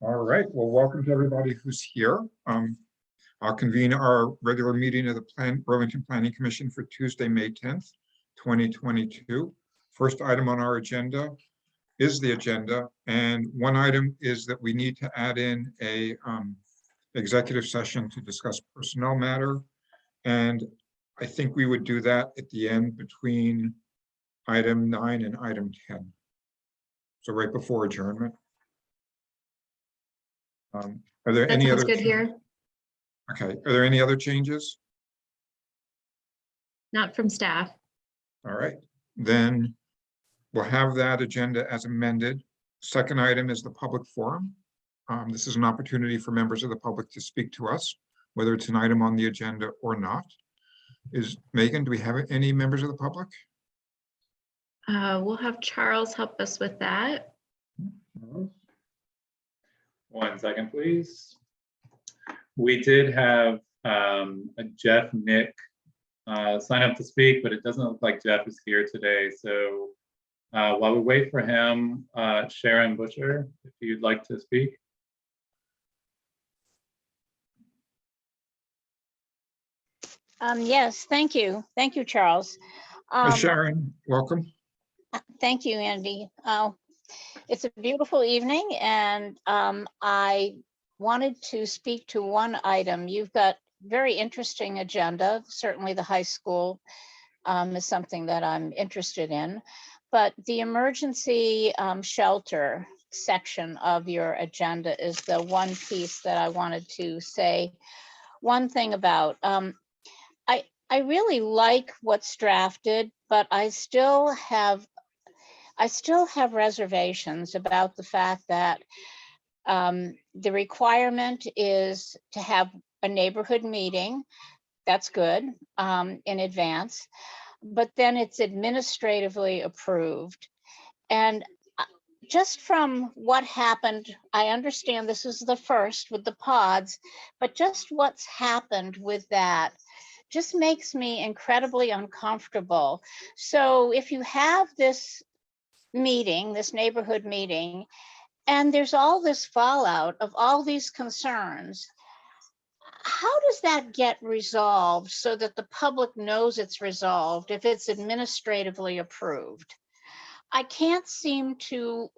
All right, well, welcome to everybody who's here. I'll convene our regular meeting of the Burlington Planning Commission for Tuesday, May 10th, 2022. First item on our agenda is the agenda, and one item is that we need to add in a executive session to discuss personnel matter. And I think we would do that at the end between item 9 and item 10. So right before adjournment. Are there That any sounds other? good here. Okay, are there any other changes? Not from staff. All right, then we'll have that agenda as amended. Second item is the public forum. This is an opportunity for members of the public to speak to us, whether it's an item on the agenda or not. Megan, do we have any members of the public? We'll have Charles help us with that. 1 second, please. We did have a Jeff Nick sign up to speak, but it doesn't look like Jeff is here today. So while we wait for him, Sharon Butcher, if you'd like to speak. Yes, thank you. Thank you, Charles. Sharon, welcome. Thank you, Andy. It's a beautiful evening, and I wanted to speak to one item. You've got very interesting agenda. Certainly the high school is something that I'm interested in, but the emergency shelter section of your agenda is the one piece that I wanted to say one thing about. I really like what's drafted, but I still have reservations about the fact that the requirement is to have a neighborhood meeting. That's good in advance, but then it's administratively approved. And just from what happened, I understand this is the first with the pods, but just what's happened with that just makes me incredibly uncomfortable. So if you have this meeting, this neighborhood meeting, and there's all this fallout of all these concerns, how does that get resolved so that the public knows it's resolved if it's administratively approved? I can't seem to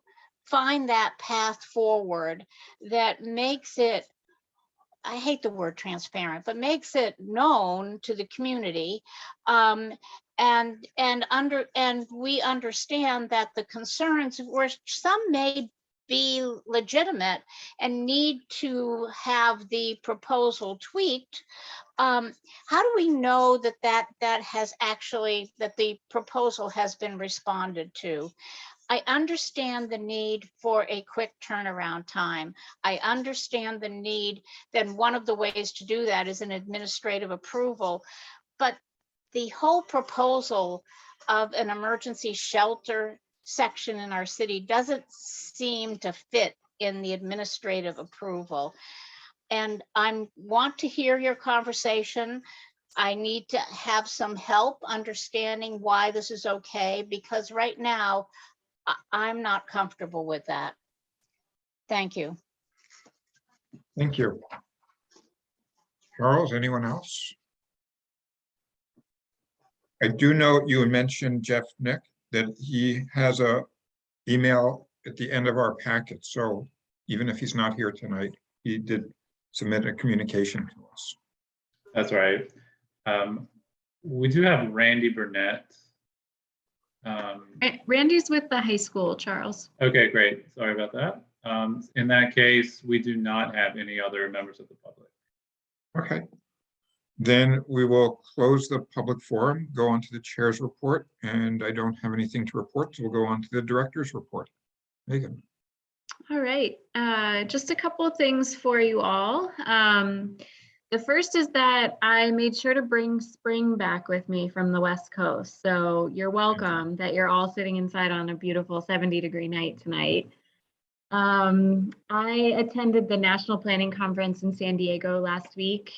find that path forward that makes it, I hate the word transparent, but makes it known to the community. And we understand that the concerns, where some may be legitimate and need to have the proposal tweaked, how do we know that the proposal has been responded to? I understand the need for a quick turnaround time. I understand the need that one of the ways to do that is an administrative approval, but the whole proposal of an emergency shelter section in our city doesn't seem to fit in the administrative approval. And I want to hear your conversation. I need to have some help understanding why this is okay, because right now, I'm not comfortable with that. Thank you. Thank you. Charles, anyone else? I do know you mentioned Jeff Nick, that he has a email at the end of our packet. So even if he's not here tonight, he did submit a communication to us. That's right. We do have Randy Burnett. Randy's with the high school, Charles. Okay, great. Sorry about that. In that case, we do not have any other members of the public. Okay. Then we will close the public forum, go on to the chair's report, and I don't have anything to report, so we'll go on to the director's report. Megan. All right, just a couple of things for you all. The first is that I made sure to bring spring back with me from the West Coast. So you're welcome that you're all sitting inside on a beautiful 70-degree night tonight. I attended the National Planning Conference in San Diego last week.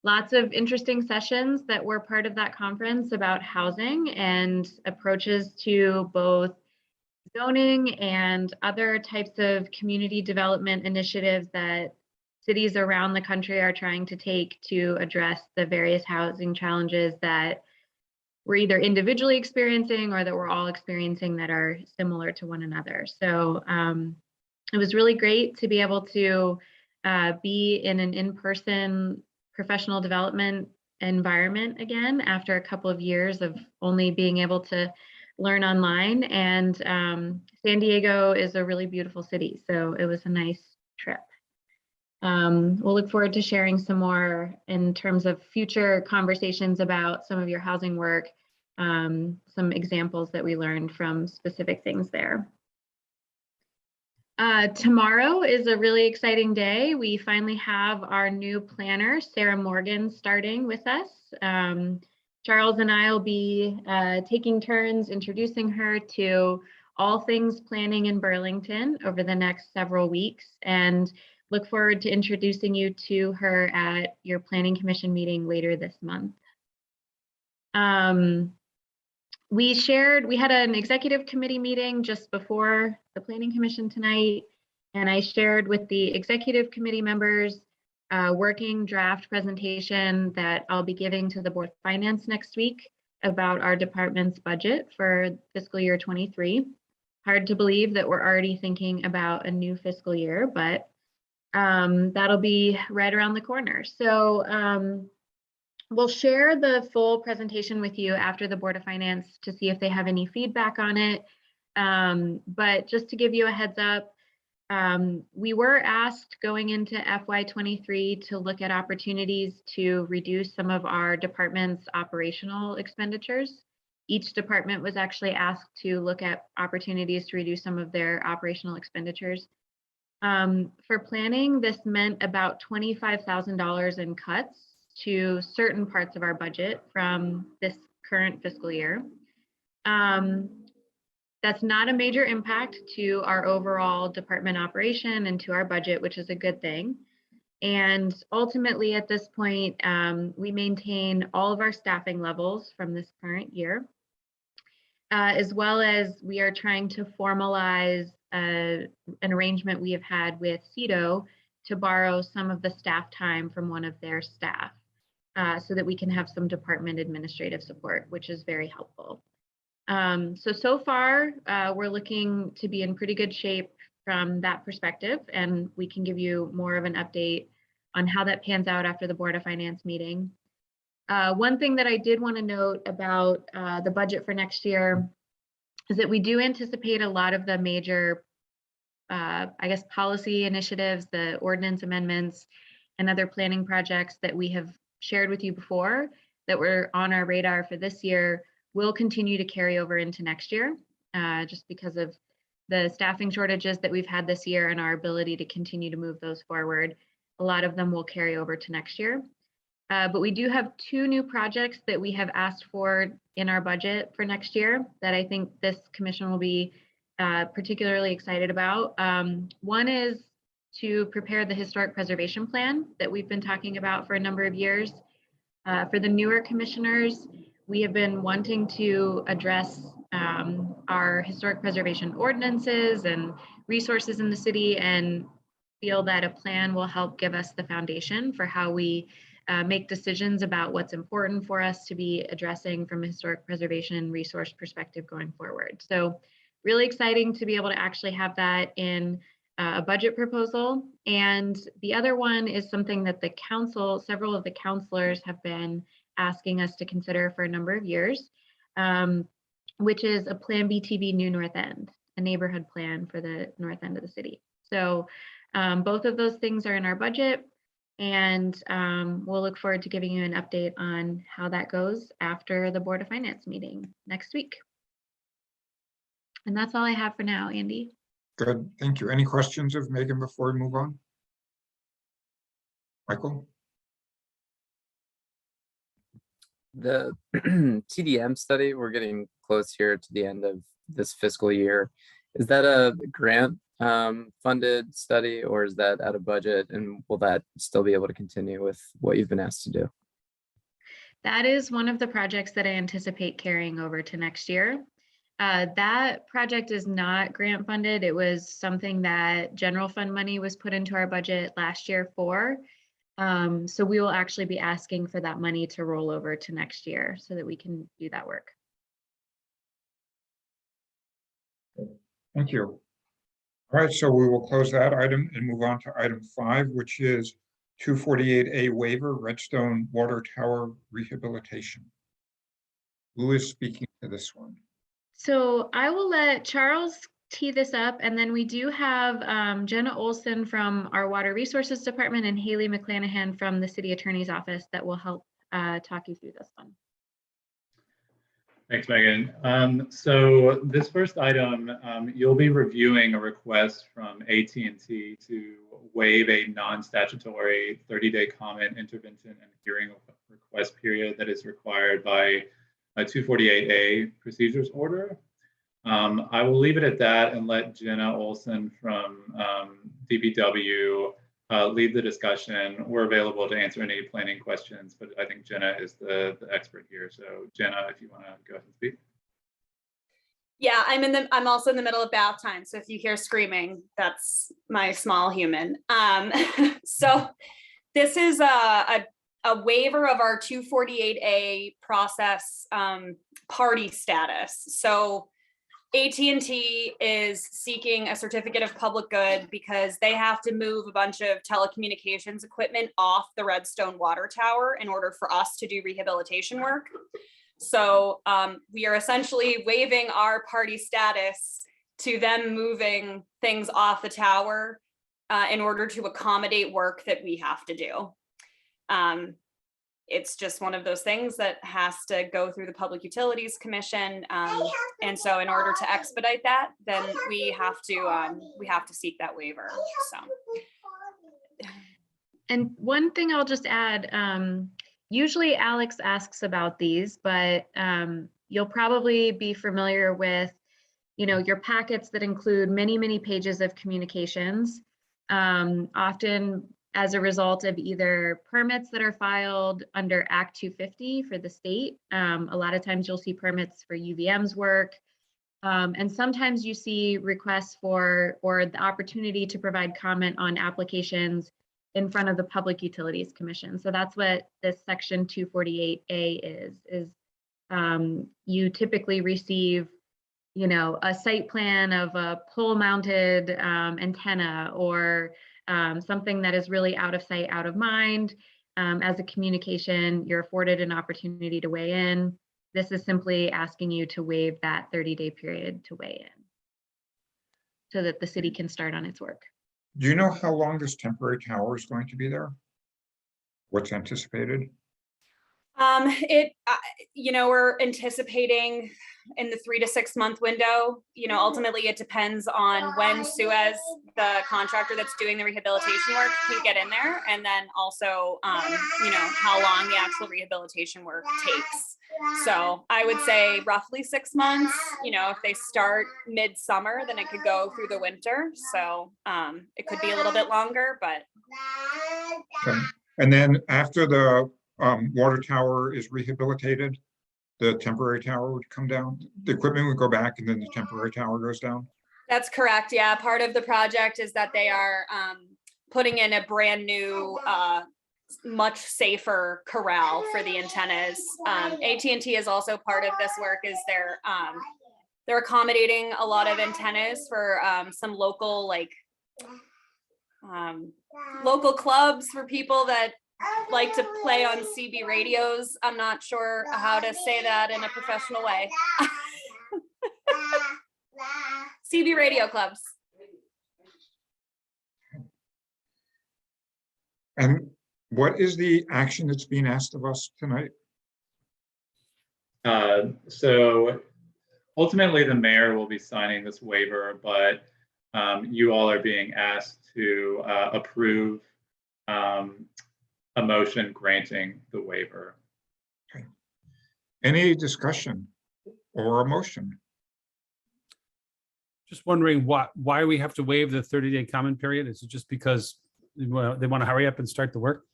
Lots of interesting sessions that were part of that conference about housing and approaches to both zoning and other types of community development initiatives that cities around the country are trying to take to address the various housing challenges that we're either individually experiencing or that we're all experiencing that are similar to one another. So it was really great to be able to be in an in-person professional development environment again after a couple of years of only being able to learn online. And San Diego is a really beautiful city, so it was a nice trip. We'll look forward to sharing some more in terms of future conversations about some of your housing work, some examples that we learned from specific things there. Tomorrow is a really exciting day. We finally have our new planner, Sarah Morgan, starting with us. Charles and I will be taking turns introducing her to all things planning in Burlington over the next several weeks, and look forward to introducing you to her at your Planning Commission meeting later this month. We had an executive committee meeting just before the Planning Commission tonight, and I shared with the executive committee members a working draft presentation that I'll be giving to the Board of Finance next week about our department's budget for fiscal year 23. Hard to believe that we're already thinking about a new fiscal year, but that'll be right around the corner. So we'll share the full presentation with you after the Board of Finance to see if they have any feedback on it. But just to give you a heads up, we were asked going into FY23 to look at opportunities to reduce some of our department's operational expenditures. Each department was actually asked to look at opportunities to reduce some of their operational expenditures. For planning, this meant about $25,000 in cuts to certain parts of our budget from this current fiscal year. That's not a major impact to our overall department operation and to our budget, which is a good thing. And ultimately at this point, we maintain all of our staffing levels from this current year, as well as we are trying to formalize an arrangement we have had with CEDO to borrow some of the staff time from one of their staff so that we can have some department administrative support, which is very helpful. So far, we're looking to be in pretty good shape from that perspective, and we can give you more of an update on how that pans out after the Board of Finance meeting. One thing that I did want to note about the budget for next year is that we do anticipate a lot of the major, I guess, policy initiatives, the ordinance amendments, and other planning projects that we have shared with you before that were on our radar for this year will continue to carry over into next year, just because of the staffing shortages that we've had this year and our ability to continue to move those forward. A lot of them will carry over to next year. But we do have 2 new projects that we have asked for in our budget for next year that I think this commission will be particularly excited about. One is to prepare the historic preservation plan that we've been talking about for a number of years. For the newer commissioners, we have been wanting to address our historic preservation ordinances and resources in the city, and feel that a plan will help give us the foundation for how we make decisions about what's important for us to be addressing from a historic preservation resource perspective going forward. So really exciting to be able to actually have that in a budget proposal. And the other one is something that the council, several of the councilors have been asking us to consider for a number of years, which is a Plan BTV New North End, a neighborhood plan for the north end of the city. So both of those things are in our budget, and we'll look forward to giving you an update on how that goes after the Board of Finance meeting next week. And that's all I have for now, Andy. Good, thank you. Any questions of Megan before we move on? Michael? The TDM study, we're getting close here to the end of this fiscal year. Is that a grant funded study, or is that out of budget, and will that still be able to continue with what you've been asked to do? That is one of the projects that I anticipate carrying over to next year. That project is not grant funded. It was something that general fund money was put into our budget last year for. So we will actually be asking for that money to roll over to next year so that we can do that work. Thank you. All right, so we will close that item and move on to item 5, which is 248A waiver, Redstone Water Tower rehabilitation. Who is speaking to this one? So I will let Charles tee this up, and then we do have Jenna Olson from our Water Resources Department and Haley McClanahan from the City Attorney's Office that will help talk you through this one. Thanks, Megan. So this first item, you'll be reviewing a request from AT&T to waive a non-statutory 30-day comment, intervention, and hearing request period that is required by a 248A procedures order. I will leave it at that and let Jenna Olson from DPW lead the discussion. We're available to answer any planning questions, but I think Jenna is the expert here. So Jenna, if you want to go ahead and speak. Yeah, I'm also in the middle of bath time. So if you hear screaming, that's my small human. So this is a waiver of our 248A process party status. So AT&T is seeking a certificate of public good because they have to move a bunch of telecommunications equipment off the Redstone Water Tower in order for us to do rehabilitation work. So we are essentially waiving our party status to them moving things off the tower in order to accommodate work that we have to do. It's just one of those things that has to go through the Public Utilities Commission. And so in order to expedite that, then we have to seek that waiver, so. And one thing I'll just add, usually Alex asks about these, but you'll probably be familiar with, your packets that include many, many pages of communications, often as a result of either permits that are filed under Act 250 for the state. A lot of times you'll see permits for UVM's work. And sometimes you see requests for, or the opportunity to provide comment on applications in front of the Public Utilities Commission. So that's what this section 248A is you typically receive, a site plan of a pole mounted antenna or something that is really out of sight, out of mind. As a communication, you're afforded an opportunity to weigh in. This is simply asking you to waive that 30-day period to weigh in so that the city can start on its work. Do you know how long this temporary tower is going to be there? What's anticipated? We're anticipating in the 3 to 6 month window. Ultimately it depends on when Suez, the contractor that's doing the rehabilitation work, can get in there, and then also how long the actual rehabilitation work takes. So I would say roughly 6 months. If they start midsummer, then it could go through the winter. So it could be a little bit longer, but. Okay. And then after the water tower is rehabilitated, the temporary tower would come down. The equipment would go back and then the temporary tower goes down. That's correct. Yeah. Part of the project is that they are putting in a brand new, much safer corral for the antennas. AT&T is also part of this work. Is they're accommodating a lot of antennas for some local local clubs for people that like to play on CB radios. I'm not sure how to say that in a professional way. CB radio clubs. And what is the action that's being asked of us tonight? So ultimately the mayor will be signing this waiver, but you all are being asked to approve a motion granting the waiver. Okay. Any discussion or a motion? Just wondering why we have to waive the 30-day comment period? Is it just because they want to hurry up and start the work?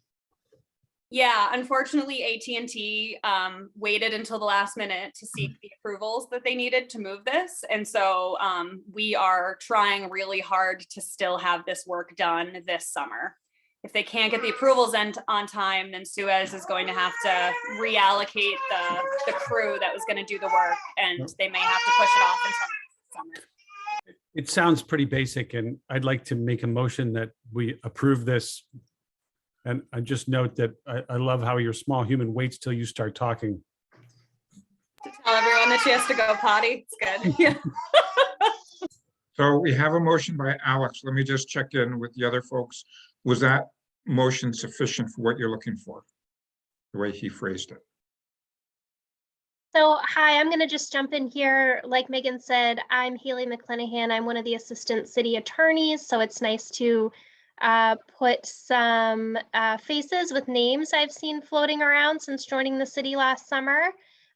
Yeah, unfortunately, AT&T waited until the last minute to seek the approvals that they needed to move this. And so we are trying really hard to still have this work done this summer. If they can't get the approvals on time, then Suez is going to have to reallocate the crew that was going to do the work, and they may have to push it off until summer. It sounds pretty basic, and I'd like to make a motion that we approve this. And I just note that I love how your small human waits till you start talking. To tell everyone that she has to go potty. It's good. Yeah. So we have a motion by Alex. Let me just check in with the other folks. Was that motion sufficient for what you're looking for? The way he phrased it. So, hi, I'm going to just jump in here. Like Megan said, I'm Haley McClanahan. I'm one of the assistant city attorneys. So it's nice to put some faces with names I've seen floating around since joining the city last summer.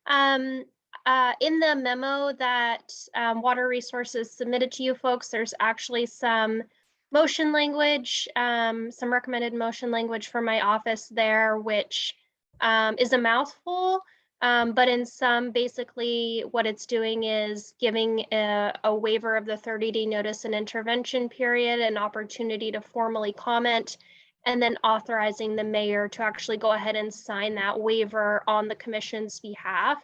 In the memo that Water Resources submitted to you folks, there's actually some motion language, some recommended motion language for my office there, which is a mouthful. But in some, basically what it's doing is giving a waiver of the 30-day notice and intervention period, an opportunity to formally comment, and then authorizing the mayor to actually go ahead and sign that waiver on the commission's behalf.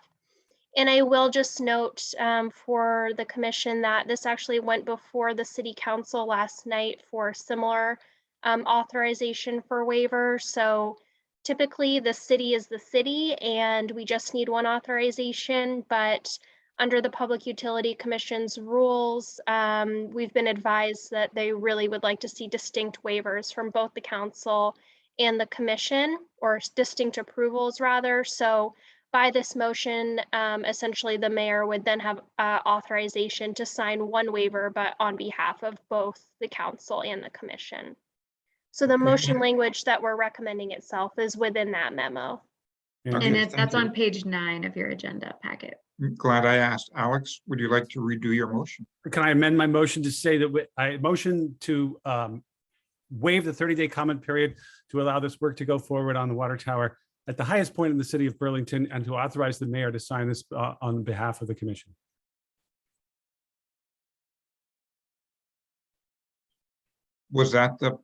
And I will just note for the commission that this actually went before the city council last night for similar authorization for waiver. So typically the city is the city and we just need one authorization, but under the Public Utility Commission's rules, we've been advised that they really would like to see distinct waivers from both the council and the commission, or distinct approvals rather. So by this motion, essentially the mayor would then have authorization to sign one waiver, but on behalf of both the council and the commission. So the motion language that we're recommending itself is within that memo. And And Thank that's you. on page 9 of your agenda packet. I'm glad I asked. Alex, would you like to redo your motion? can I amend my motion to say that I motion to waive the 30-day comment period to allow this work to go forward on the water tower at the highest point in the city of Burlington, and to authorize the mayor to sign this on behalf of the commission. Was that the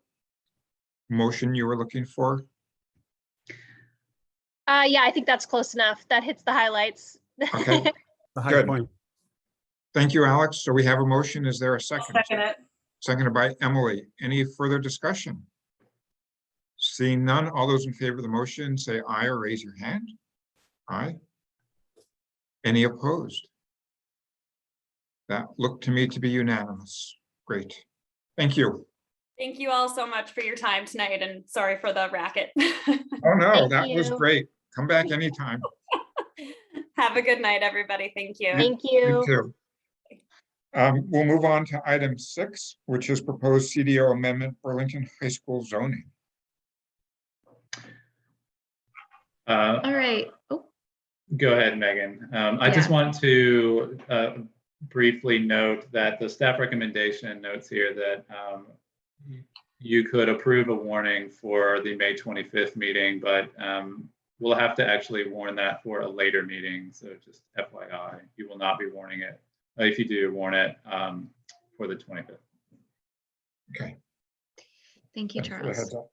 motion you were looking for? Yeah, I think that's close enough. That hits the highlights. Okay. The high Good. point. Thank you, Alex. So we have a motion. Is there a second? Second it. Seconded by Emily. Any further discussion? Seeing none, all those in favor of the motion, say aye or raise your hand. Aye. Any opposed? That looked to me to be unanimous. Great. Thank you. Thank you all so much for your time tonight, and sorry for the racket. Oh, no, Thank that was you. great. Come back anytime. Have a good night, everybody. Thank you. Thank You you. too. We'll move on to item 6, which is proposed CDO amendment, Burlington High School zoning. All right. Oh, Go ahead, Megan. I just want to briefly note that the staff recommendation notes here that you could approve a warning for the May 25th meeting, but we'll have to actually warn that for a later meeting. So just FYI, you will not be warning it. If you do, warn it for the 25th. Okay. thank you, Thanks for the Charles. heads up.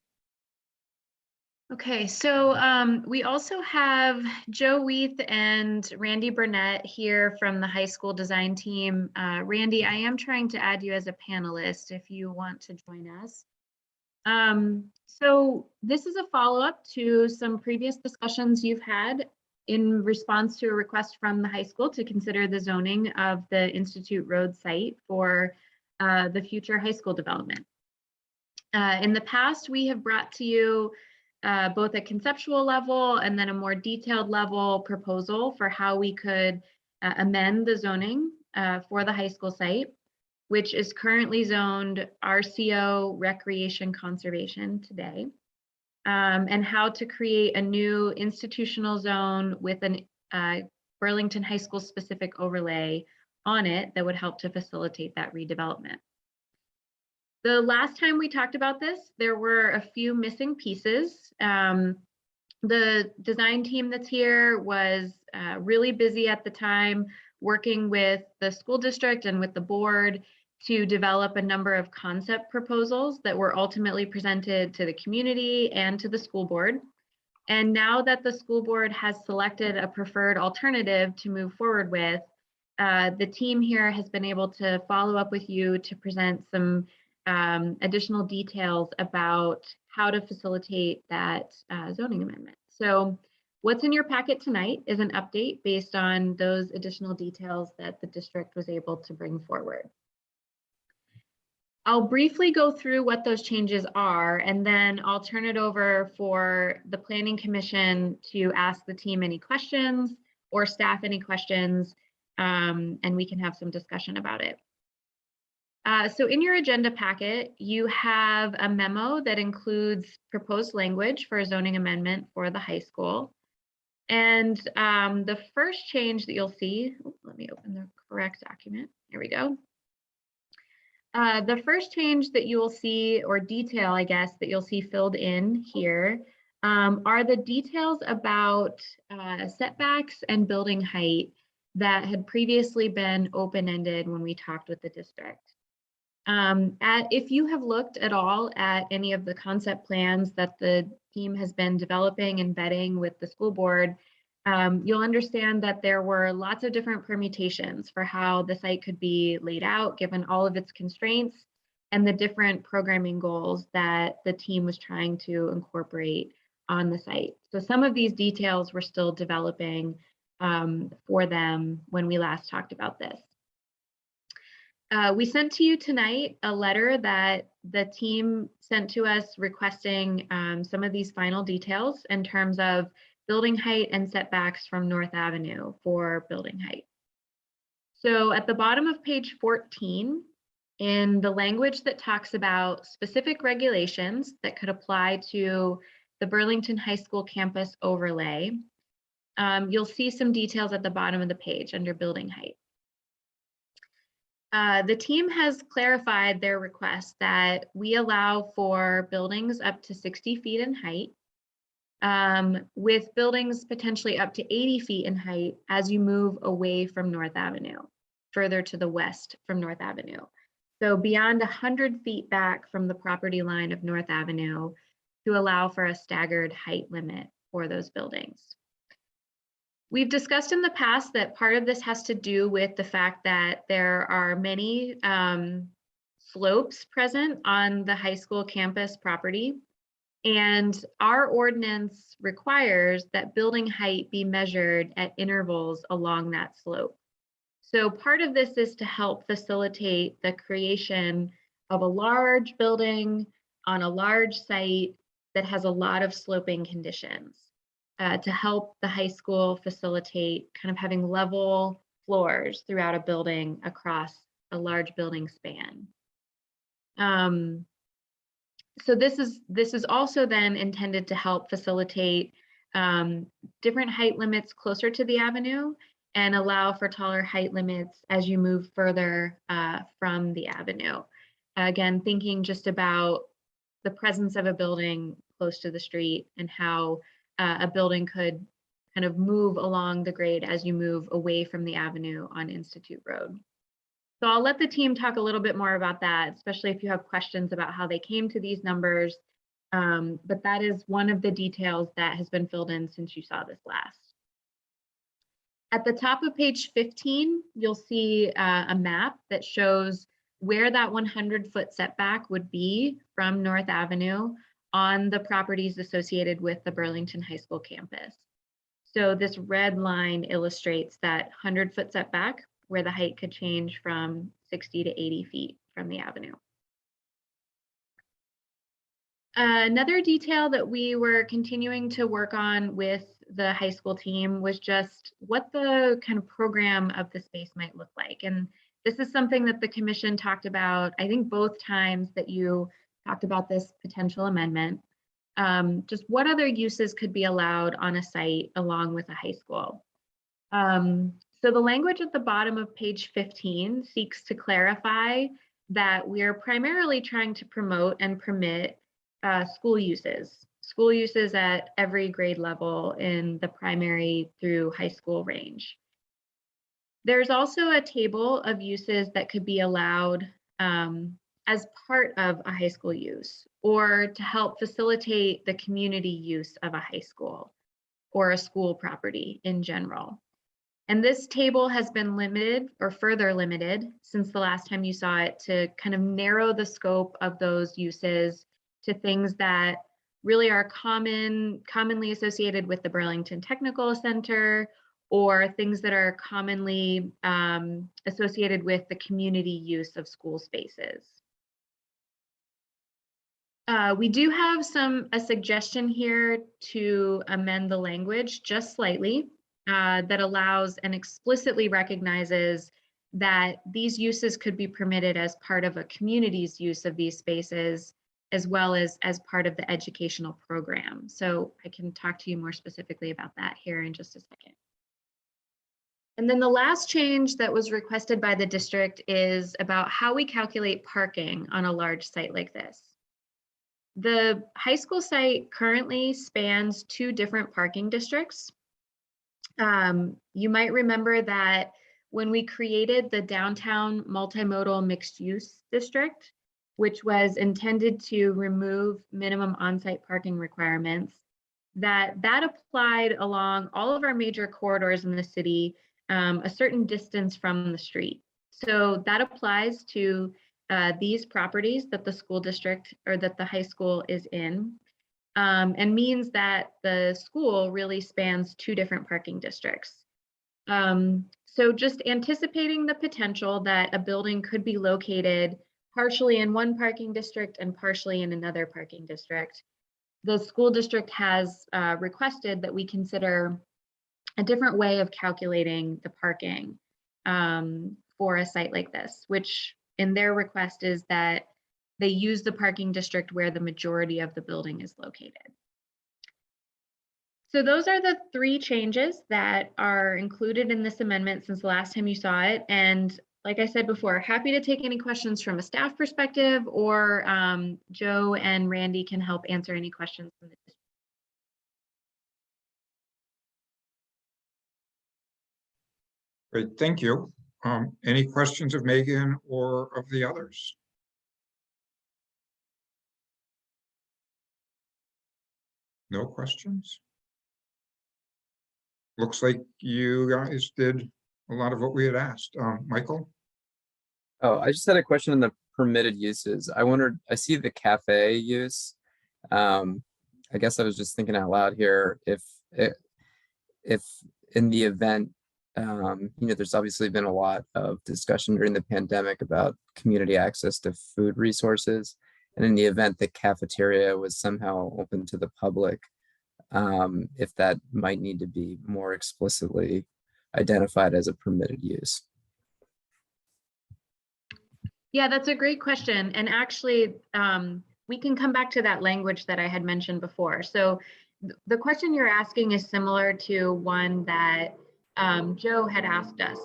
Okay, so we also have Joe Weeth and Randy Burnett here from the high school design team. Randy, I am trying to add you as a panelist if you want to join us. So this is a follow-up to some previous discussions you've had in response to a request from the high school to consider the zoning of the Institute Road site for the future high school development. In the past, we have brought to you both a conceptual level and then a more detailed level proposal for how we could amend the zoning for the high school site, which is currently zoned RCO Recreation Conservation today, and how to create a new institutional zone with an Burlington High School specific overlay on it that would help to facilitate that redevelopment. The last time we talked about this, there were a few missing pieces. The design team that's here was really busy at the time, working with the school district and with the board to develop a number of concept proposals that were ultimately presented to the community and to the school board. And now that the school board has selected a preferred alternative to move forward with, the team here has been able to follow up with you to present some additional details about how to facilitate that zoning amendment. So what's in your packet tonight is an update based on those additional details that the district was able to bring forward. I'll briefly go through what those changes are, and then I'll turn it over for the Planning Commission to ask the team any questions or staff any questions, and we can have some discussion about it. So in your agenda packet, you have a memo that includes proposed language for a zoning amendment for the high school. And the first change that you'll see, let me open the correct document. Here we go. The first change that you will see, or detail, I guess, that you'll see filled in here are the details about setbacks and building height that had previously been open-ended when we talked with the district. If you have looked at all at any of the concept plans that the team has been developing and vetting with the school board, you'll understand that there were lots of different permutations for how the site could be laid out, given all of its constraints and the different programming goals that the team was trying to incorporate on the site. So some of these details we're still developing for them when we last talked about this. We sent to you tonight a letter that the team sent to us requesting some of these final details in terms of building height and setbacks from North Avenue for building height. So at the bottom of page 14, in the language that talks about specific regulations that could apply to the Burlington High School campus overlay, you'll see some details at the bottom of the page under building height. The team has clarified their request that we allow for buildings up to 60 feet in height, with buildings potentially up to 80 feet in height as you move away from North Avenue, further to the west from North Avenue. So beyond 100 feet back from the property line of North Avenue to allow for a staggered height limit for those buildings. We've discussed in the past that part of this has to do with the fact that there are many slopes present on the high school campus property. And our ordinance requires that building height be measured at intervals along that slope. So part of this is to help facilitate the creation of a large building on a large site that has a lot of sloping conditions. To help the high school facilitate kind of having level floors throughout a building across a large building span. So this is also then intended to help facilitate different height limits closer to the avenue and allow for taller height limits as you move further from the avenue. Again, thinking just about the presence of a building close to the street and how a building could kind of move along the grade as you move away from the avenue on Institute Road. So I'll let the team talk a little bit more about that, especially if you have questions about how they came to these numbers. But that is one of the details that has been filled in since you saw this last. At the top of page 15, you'll see a map that shows where that 100-foot setback would be from North Avenue on the properties associated with the Burlington High School campus. So this red line illustrates that 100-foot setback where the height could change from 60 to 80 feet from the avenue. Another detail that we were continuing to work on with the high school team was just what the kind of program of the space might look like. And this is something that the commission talked about, I think both times that you talked about this potential amendment. Just what other uses could be allowed on a site along with a high school. So the language at the bottom of page 15 seeks to clarify that we are primarily trying to promote and permit school uses. school uses at every grade level in the primary through high school range. There's also a table of uses that could be allowed as part of a high school use, or to help facilitate the community use of a high school or a school property in general. And this table has been limited or further limited since the last time you saw it to kind of narrow the scope of those uses to things that really are commonly associated with the Burlington Technical Center, or things that are commonly associated with the community use of school spaces. We do have a suggestion here to amend the language just slightly that allows and explicitly recognizes that these uses could be permitted as part of a community's use of these spaces, as well as part of the educational program. So I can talk to you more specifically about that here in just a second. And then the last change that was requested by the district is about how we calculate parking on a large site like this. The high school site currently spans 2 different parking districts. You might remember that when we created the downtown multimodal mixed use district, which was intended to remove minimum on-site parking requirements, that applied along all of our major corridors in the city, a certain distance from the street. So that applies to these properties that the school district or that the high school is in, and means that the school really spans 2 different parking districts. So just anticipating the potential that a building could be located partially in one parking district and partially in another parking district, the school district has requested that we consider a different way of calculating the parking for a site like this, which in their request is that they use the parking district where the majority of the building is located. So those are the 3 changes that are included in this amendment since the last time you saw it. And like I said before, happy to take any questions from a staff perspective, or Joe and Randy can help answer any questions from the district. Great, thank you. Any questions of Megan or of the others? No questions? Looks like you guys did a lot of what we had asked. Michael? Oh, I just had a question on the permitted uses. I wondered, I see the cafe use. I guess I was just thinking out loud here, if in the event, there's obviously been a lot of discussion during the pandemic about community access to food resources. And in the event the cafeteria was somehow open to the public, if that might need to be more explicitly identified as a permitted use. Yeah, that's a great question. And actually, we can come back to that language that I had mentioned before. So the question you're asking is similar to one that Joe had asked us.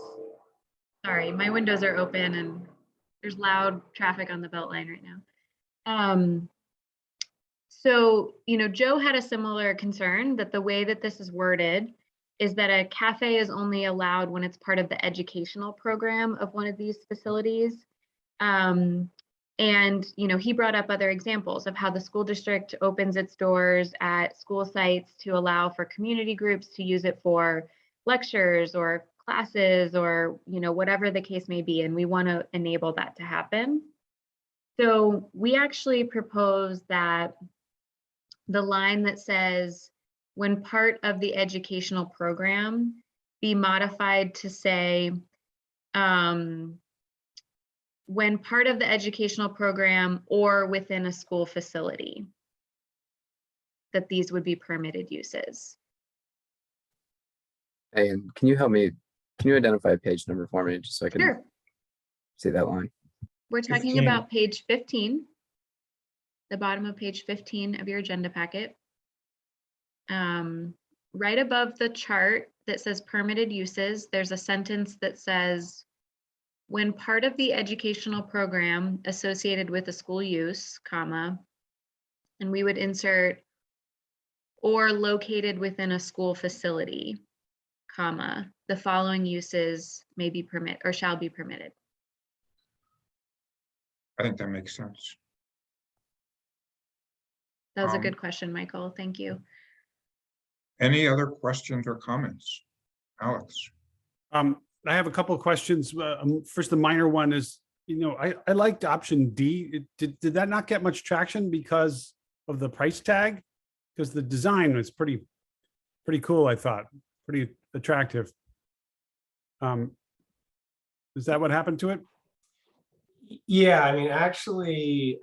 Sorry, my windows are open and there's loud traffic on the Beltline right now. So, Joe had a similar concern that the way that this is worded is that a cafe is only allowed when it's part of the educational program of one of these facilities. And, he brought up other examples of how the school district opens its doors at school sites to allow for community groups to use it for lectures or classes or, whatever the case may be. And we want to enable that to happen. So we actually propose that the line that says, when part of the educational program, be modified to say, when part of the educational program or within a school facility, that these would be permitted uses. Hey, and can you identify a page number for me just so I can Sure. see that line? We're talking 15. about page 15, the bottom of page 15 of your agenda packet. Right above the chart that says permitted uses, there's a sentence that says, when part of the educational program associated with a school use, comma, and we would insert or located within a school facility, comma, the following uses may be permit or shall be permitted. I think that makes sense. That was a Um, good question, Michael. Thank you. Any other questions or comments? Alex? I have a couple of questions. First, the minor one is, I liked option D. Did that not get much traction because of the price tag? Because the design was pretty cool, I thought, pretty attractive. Is that what happened to it? Yeah, I mean, actually,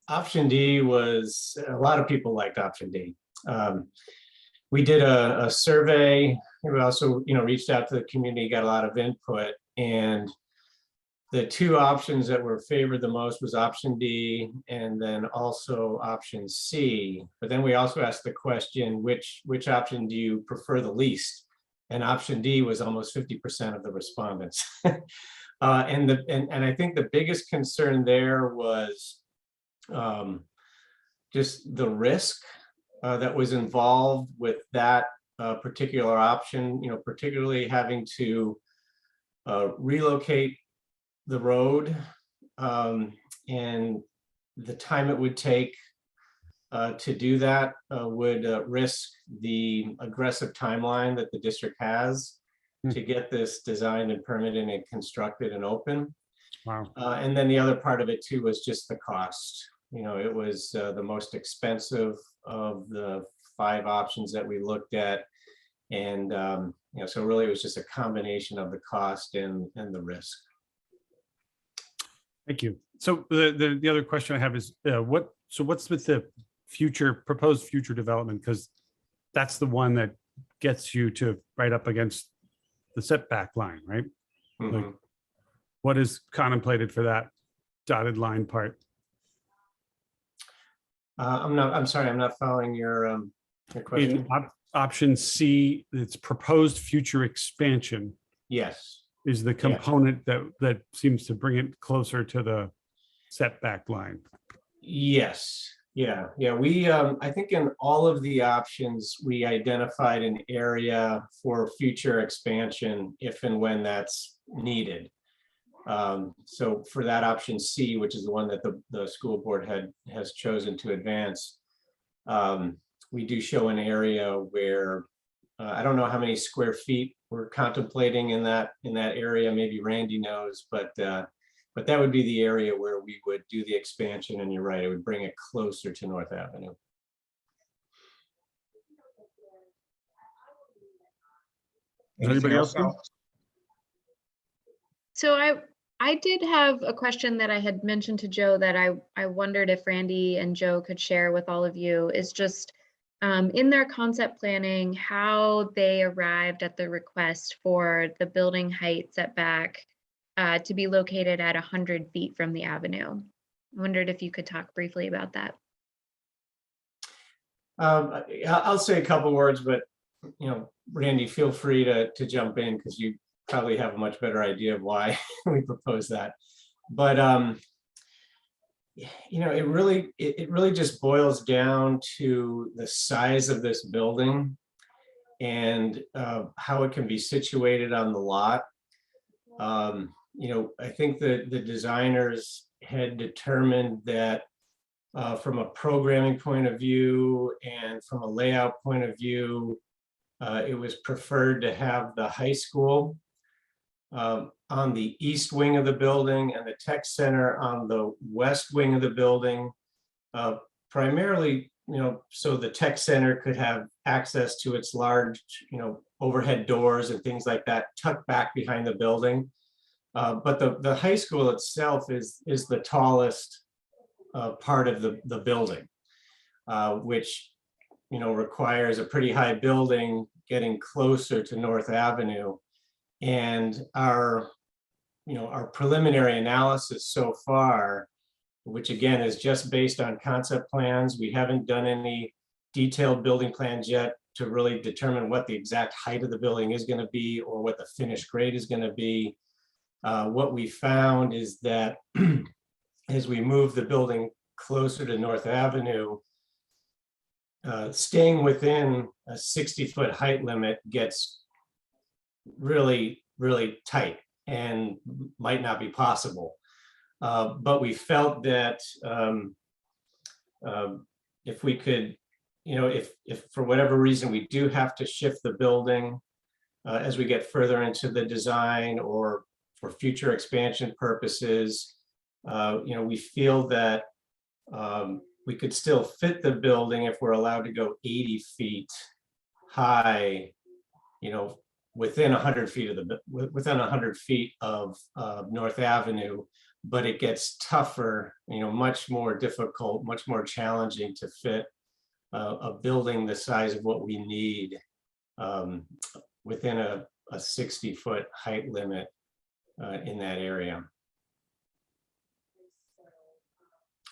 option D was, a lot of people liked option D. We did a survey. We also, reached out to the community, got a lot of input, and the two options that were favored the most was option D and then also option C. But then we also asked the question, which option do you prefer the least? And option D was almost 50% of the respondents. And I think the biggest concern there was just the risk that was involved with that particular option, particularly having to relocate the road and the time it would take to do that would risk the aggressive timeline that the district has to get this designed and permitted and constructed and open. Wow. And then the other part of it too was just the cost. It was the most expensive of the 5 options that we looked at. And so really it was just a combination of the cost and the risk. Thank you. So the other question I have is what's with the proposed future development? Because that's the one that gets you to right up against the setback line, right? Like, what is contemplated for that dotted line part? I'm sorry, I'm not following your question. In option C, it's proposed future expansion Yes. is the component that seems to bring it closer to the setback line. Yes. Yeah. We, I think in all of the options, we identified an area for future expansion if and when that's needed. So for that option C, which is the one that the school board has chosen to advance, we do show an area where I don't know how many square feet we're contemplating in that area. Maybe Randy knows, but that would be the area where we would do the expansion. And you're right, it would bring it closer to North Avenue. Anything Anybody else, else? Alex? So I did have a question that I had mentioned to Joe that I wondered if Randy and Joe could share with all of you, is just in their concept planning, how they arrived at the request for the building height setback to be located at 100 feet from the avenue. I wondered if you could talk briefly about that. I'll say a couple words, but Randy, feel free to jump in because you probably have a much better idea of why we propose that. But it really just boils down to the size of this building and how it can be situated on the lot. I think that the designers had determined that from a programming point of view and from a layout point of view, it was preferred to have the high school on the east wing of the building and the tech center on the west wing of the building, primarily, so the tech center could have access to its large, overhead doors and things like that tucked back behind the building. But the high school itself is the tallest part of the building, which requires a pretty high building getting closer to North Avenue. And our preliminary analysis so far, which again is just based on concept plans, we haven't done any detailed building plans yet to really determine what the exact height of the building is going to be or what the finished grade is going to be. What we found is that as we move the building closer to North Avenue, staying within a 60-foot height limit gets really, really tight and might not be possible. But we felt that if we could, if for whatever reason we do have to shift the building as we get further into the design or for future expansion purposes, we feel that we could still fit the building if we're allowed to go 80 feet high, within 100 feet of within 100 feet of North Avenue, but it gets tougher, much more difficult, much more challenging to fit a building the size of what we need within a 60-foot height limit in that area.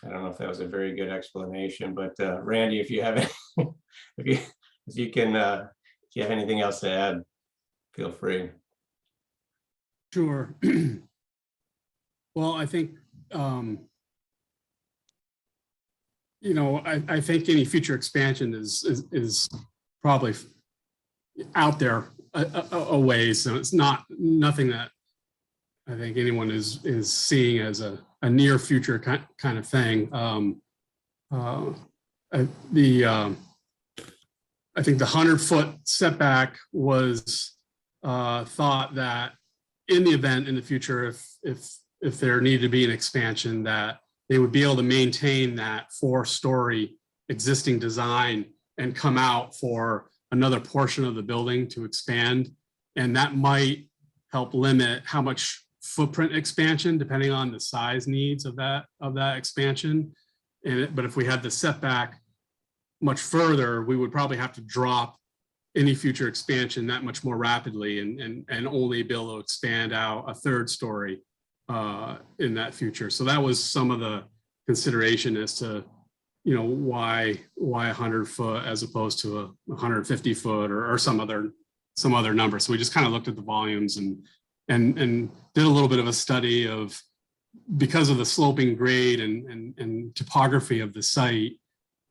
I don't know if that was a very good explanation, but Randy, if you have any, if you have anything else to add, feel free. Sure. Well, I think, I think any future expansion is probably out there a ways. So it's nothing that I think anyone is seeing as a near future kind of thing. I think the 100-foot setback was thought that in the event in the future, if there needed to be an expansion, that they would be able to maintain that 4-story existing design and come out for another portion of the building to expand. And that might help limit how much footprint expansion, depending on the size needs of that expansion. But if we had the setback much further, we would probably have to drop any future expansion that much more rapidly and only be able to expand out a 3rd story in that future. So that was some of the consideration as to, why 100 foot as opposed to a 150 foot or some other number. So we just kind of looked at the volumes and did a little bit of a study of, because of the sloping grade and topography of the site,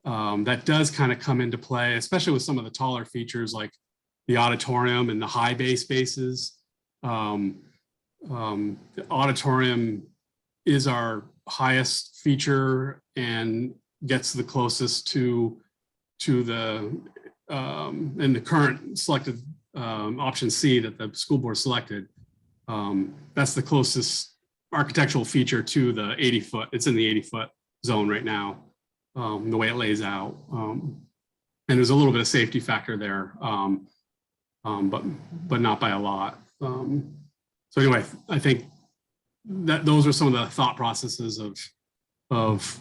that does kind of come into play, especially with some of the taller features like the auditorium and the high bay spaces. The auditorium is our highest feature and gets the closest to the in the current selected option C that the school board selected. That's the closest architectural feature to the 80-foot. It's in the 80-foot zone right now, the way it lays out. And there's a little bit of safety factor there, but not by a lot. So anyway, I think that those are some of the thought processes of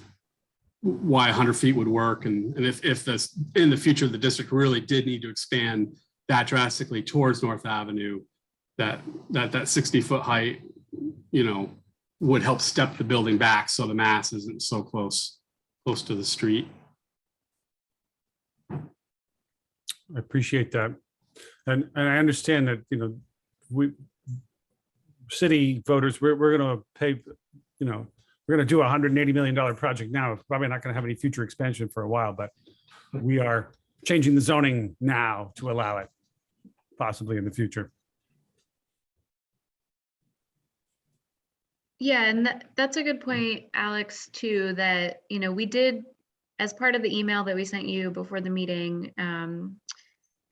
why 100 feet would work. And if this in the future, the district really did need to expand that drastically towards North Avenue, that 60-foot height, would help step the building back so the mass isn't so close to the street. I appreciate that. And I understand that, we city voters, we're going to pay, we're going to do a $180 million project now. It's probably not going to have any future expansion for a while, but we are changing the zoning now to allow it possibly in the future. Yeah, and that's a good point, Alex, too, that, we did, as part of the email that we sent you before the meeting,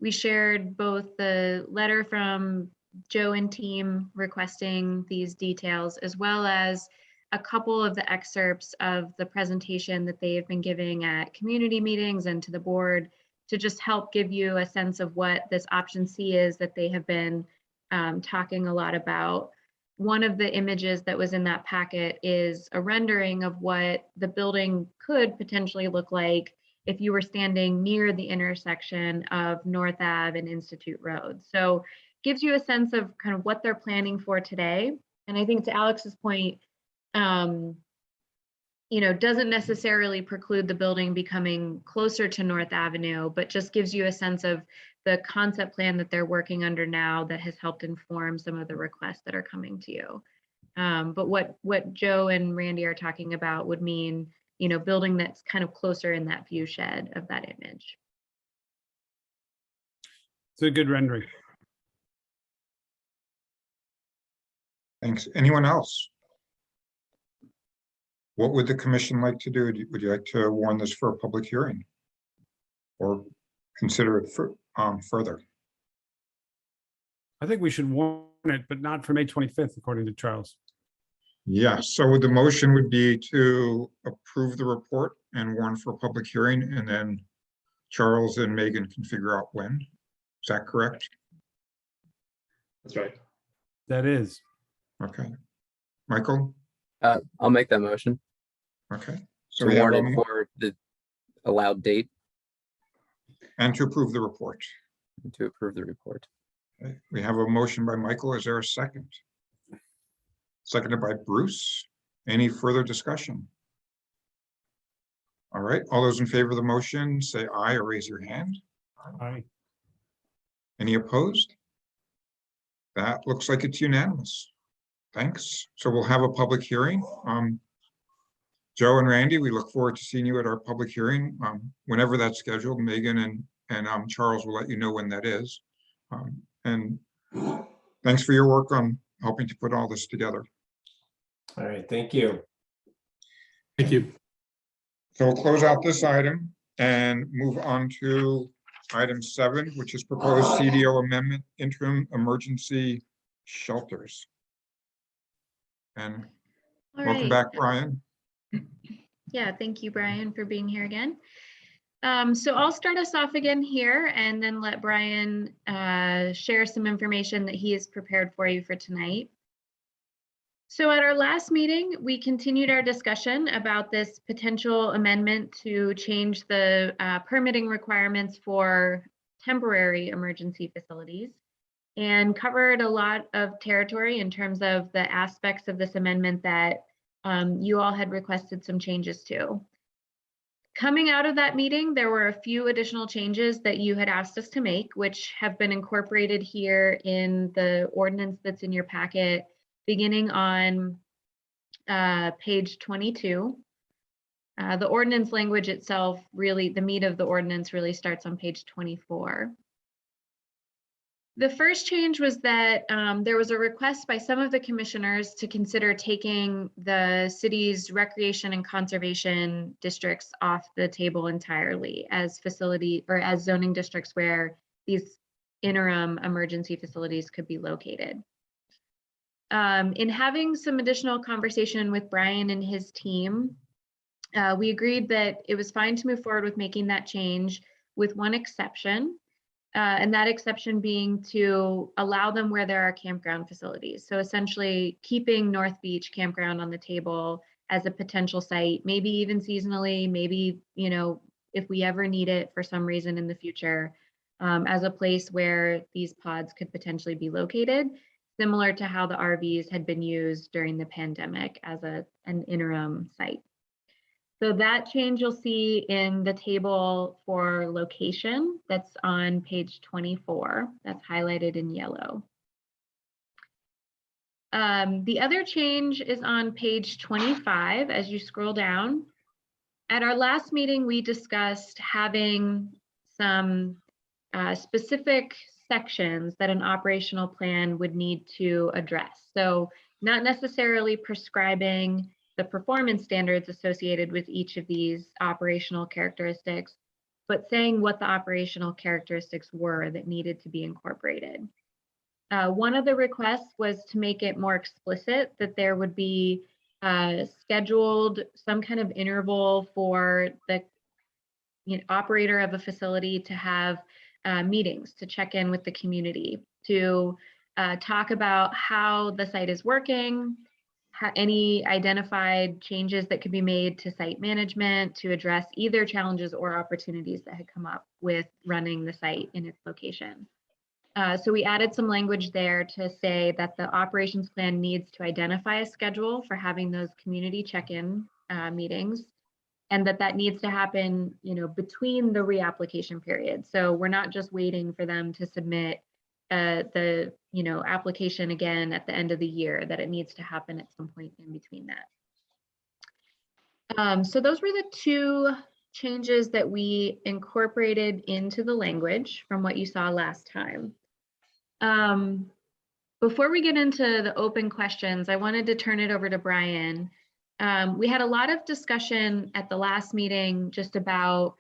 we shared both the letter from Joe and team requesting these details, as well as a couple of the excerpts of the presentation that they have been giving at community meetings and to the board to just help give you a sense of what this option C is that they have been talking a lot about. One of the images that was in that packet is a rendering of what the building could potentially look like if you were standing near the intersection of North Ave and Institute Road. So gives you a sense of kind of what they're planning for today. And I think to Alex's point, doesn't necessarily preclude the building becoming closer to North Avenue, but just gives you a sense of the concept plan that they're working under now that has helped inform some of the requests that are coming to you. But what Joe and Randy are talking about would mean building that's kind of closer in that view shed of that image. It's a good rendering. Thanks. Anyone else? What would the commission like to do? Would you like to warn this for a public hearing? Or consider it further? I think we should warn it, but not for May 25th, according to Charles. Yeah, so the motion would be to approve the report and warn for a public hearing, and then Charles and Megan can figure out when. Is that correct? That's right. That is. Okay. Michael? I'll make that motion Okay. So to we have warn a it for the allowed date and to approve the report. and to approve the report. Okay, we have a motion by Michael. Is there a second? Seconded by Bruce. Any further discussion? All right, all those in favor of the motion, say aye or raise your hand. Aye. Any opposed? That looks like it's unanimous. Thanks. So we'll have a public hearing. Joe and Randy, we look forward to seeing you at our public hearing. Whenever that's scheduled, Megan and Charles will let you know when that is. And thanks for your work on helping to put all this together. All right, thank you. Thank you. So we'll close out this item and move on to item 7, which is proposed CDO amendment, interim emergency shelters. And All welcome right. back, Brian. Yeah, thank you, Brian, for being here again. So I'll start us off again here and then let Brian share some information that he has prepared for you for tonight. So at our last meeting, we continued our discussion about this potential amendment to change the permitting requirements for temporary emergency facilities and covered a lot of territory in terms of the aspects of this amendment that you all had requested some changes to. Coming out of that meeting, there were a few additional changes that you had asked us to make, which have been incorporated here in the ordinance that's in your packet, beginning on page 22. The ordinance language itself, really, the meat of the ordinance really starts on page 24. The first change was that there was a request by some of the commissioners to consider taking the city's recreation and conservation districts off the table entirely as facility or as zoning districts where these interim emergency facilities could be located. In having some additional conversation with Brian and his team, we agreed that it was fine to move forward with making that change with one exception. And that exception being to allow them where there are campground facilities. So essentially keeping North Beach Campground on the table as a potential site, maybe even seasonally, maybe, if we ever need it for some reason in the future, as a place where these pods could potentially be located, similar to how the RVs had been used during the pandemic as an interim site. So that change you'll see in the table for location that's on page 24, that's highlighted in yellow. The other change is on page 25 as you scroll down. At our last meeting, we discussed having some specific sections that an operational plan would need to address. So not necessarily prescribing the performance standards associated with each of these operational characteristics, but saying what the operational characteristics were that needed to be incorporated. One of the requests was to make it more explicit that there would be scheduled some kind of interval for the operator of a facility to have meetings to check in with the community, to talk about how the site is working, any identified changes that could be made to site management to address either challenges or opportunities that had come up with running the site in its location. So we added some language there to say that the operations plan needs to identify a schedule for having those community check-in meetings, and that needs to happen, between the reapplication period. So we're not just waiting for them to submit the application again at the end of the year, that it needs to happen at some point in between that. So those were the two changes that we incorporated into the language from what you saw last time. Before we get into the open questions, I wanted to turn it over to Brian. We had a lot of discussion at the last meeting just about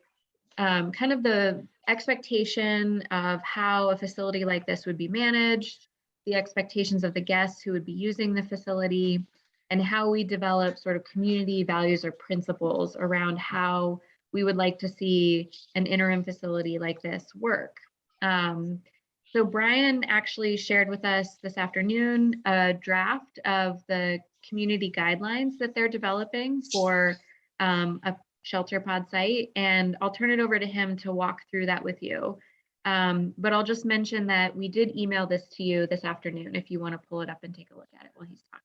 kind of the expectation of how a facility like this would be managed, the expectations of the guests who would be using the facility, and how we develop sort of community values or principles around how we would like to see an interim facility like this work. So Brian actually shared with us this afternoon a draft of the community guidelines that they're developing for a shelter pod site, and I'll turn it over to him to walk through that with you. But I'll just mention that we did email this to you this afternoon if you want to pull it up and take a look at it while he's talking.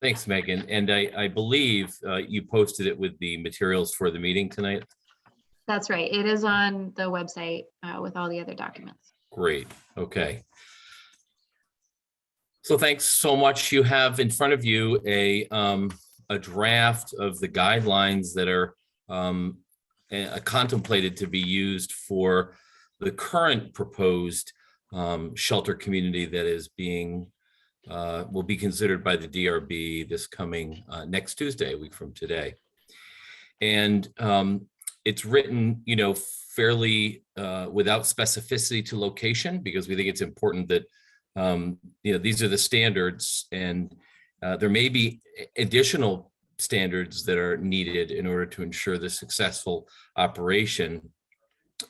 Thanks, Megan. And I believe you posted it with the materials for the meeting tonight. That's right. It is on the website with all the other documents. Great. Okay. So thanks so much. You have in front of you a draft of the guidelines that are contemplated to be used for the current proposed shelter community that is being will be considered by the DRB this coming next Tuesday, a week from today. And it's written, fairly without specificity to location, because we think it's important that, these are the standards, and there may be additional standards that are needed in order to ensure the successful operation,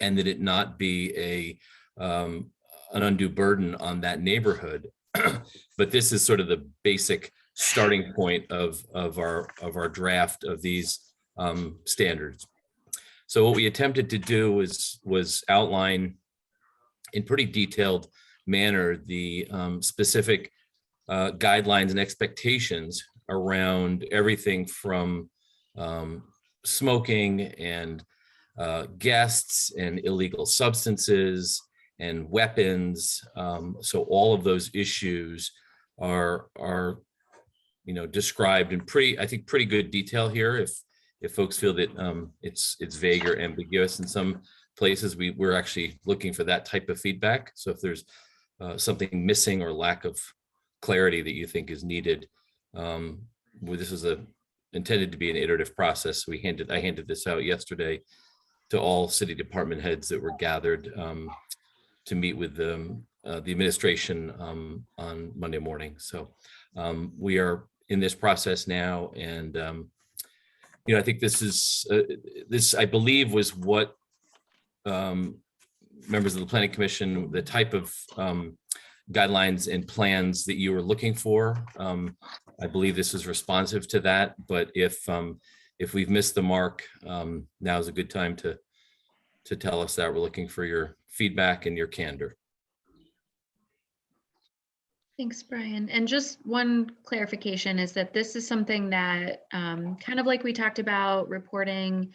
and that it not be an undue burden on that neighborhood. But this is sort of the basic starting point of our draft of these standards. So what we attempted to do was outline in pretty detailed manner the specific guidelines and expectations around everything from smoking and guests and illegal substances and weapons. So all of those issues are described in pretty good detail here. If folks feel that it's vague or ambiguous in some places, we're actually looking for that type of feedback. So if there's something missing or lack of clarity that you think is needed, this is intended to be an iterative process. I handed this out yesterday to all city department heads that were gathered to meet with the administration on Monday morning. So we are in this process now, and I think this I believe was what members of the Planning Commission, the type of guidelines and plans that you were looking for. I believe this is responsive to that, but if we've missed the mark, now is a good time to tell us that. We're looking for your feedback and your candor. Thanks, Brian. And just one clarification is that this is something that kind of like we talked about reporting,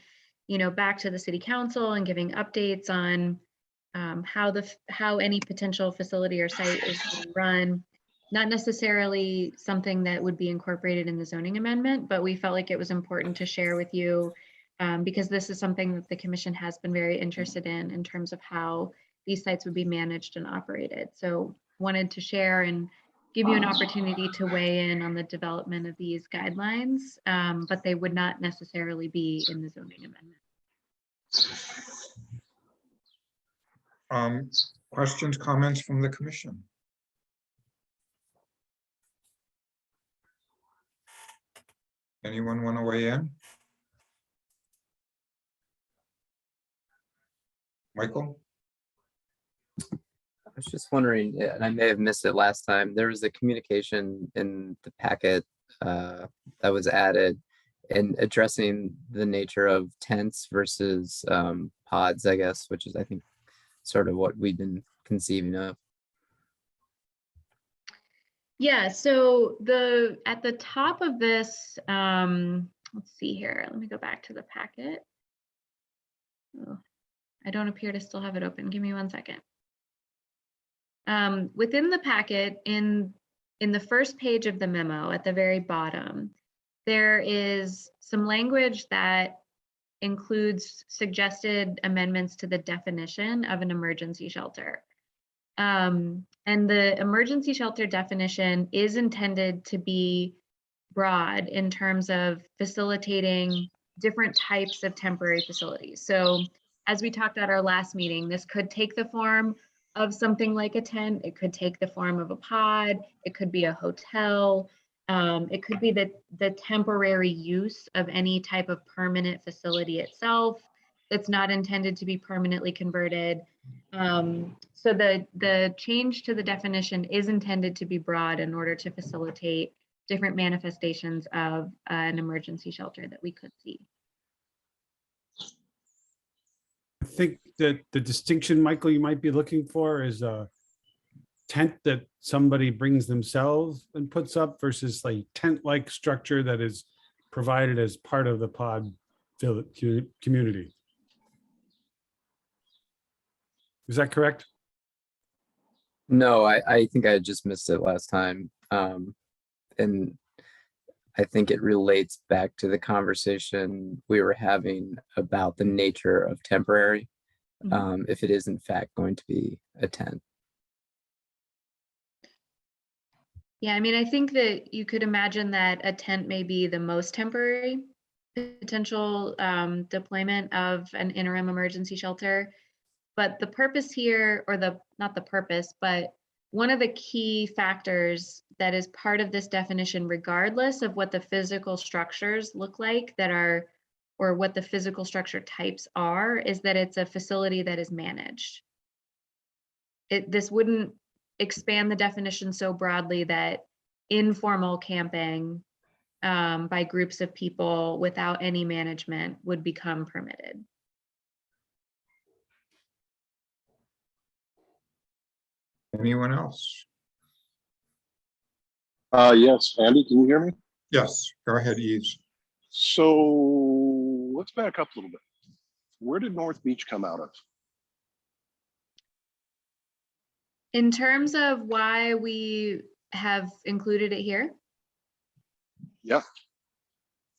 back to the city council and giving updates on how any potential facility or site is being run. Not necessarily something that would be incorporated in the zoning amendment, but we felt like it was important to share with you because this is something that the commission has been very interested in terms of how these sites would be managed and operated. So wanted to share and give you an opportunity to weigh in on the development of these guidelines, but they would not necessarily be in the zoning amendment. Questions, comments from the commission? Anyone want to weigh in? Michael? I was just wondering, and I may have missed it last time, there was a communication in the packet that was added in addressing the nature of tents versus pods, I guess, which is, I think, sort of what we've been conceiving of. Yeah, so at the top of this, let's see here, let me go back to the packet. Oh, I don't appear to still have it open. Give me 1 second. Within the packet, in the first page of the memo at the very bottom, there is some language that includes suggested amendments to the definition of an emergency shelter. And the emergency shelter definition is intended to be broad in terms of facilitating different types of temporary facilities. So as we talked at our last meeting, this could take the form of something like a tent. It could take the form of a pod. It could be a hotel. It could be the temporary use of any type of permanent facility itself that's not intended to be permanently converted. So the change to the definition is intended to be broad in order to facilitate different manifestations of an emergency shelter that we could see. I think that the distinction, Michael, you might be looking for is a tent that somebody brings themselves and puts up versus like tent-like structure that is provided as part of the pod community. Is that correct? No, I think I just missed it last time. And I think it relates back to the conversation we were having about the nature of temporary, if it is in fact going to be a tent. Yeah, I mean, I think that you could imagine that a tent may be the most temporary potential deployment of an interim emergency shelter. But the purpose here, or not the purpose, but one of the key factors that is part of this definition, regardless of what the physical structures look like that are, or what the physical structure types are, is that it's a facility that is managed. This wouldn't expand the definition so broadly that informal camping by groups of people without any management would become permitted. Anyone else? Yes, Andy, can you hear me? Yes, go ahead, Yves. So let's back up a little bit. Where did North Beach come out of? In terms of why we have included it here? Yeah.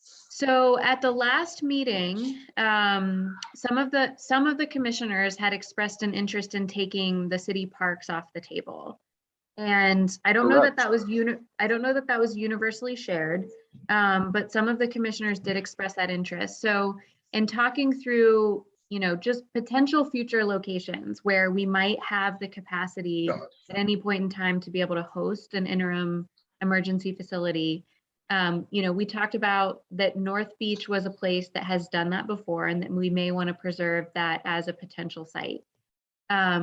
So at the last meeting, some of the commissioners had expressed an interest in taking the city parks off the table. And I don't know that that was universally shared, but some of the commissioners did express that interest. So in talking through, just potential future locations where we might have the capacity at any point in time to be able to host an interim emergency facility, we talked about that North Beach was a place that has done that before and that we may want to preserve that as a potential site.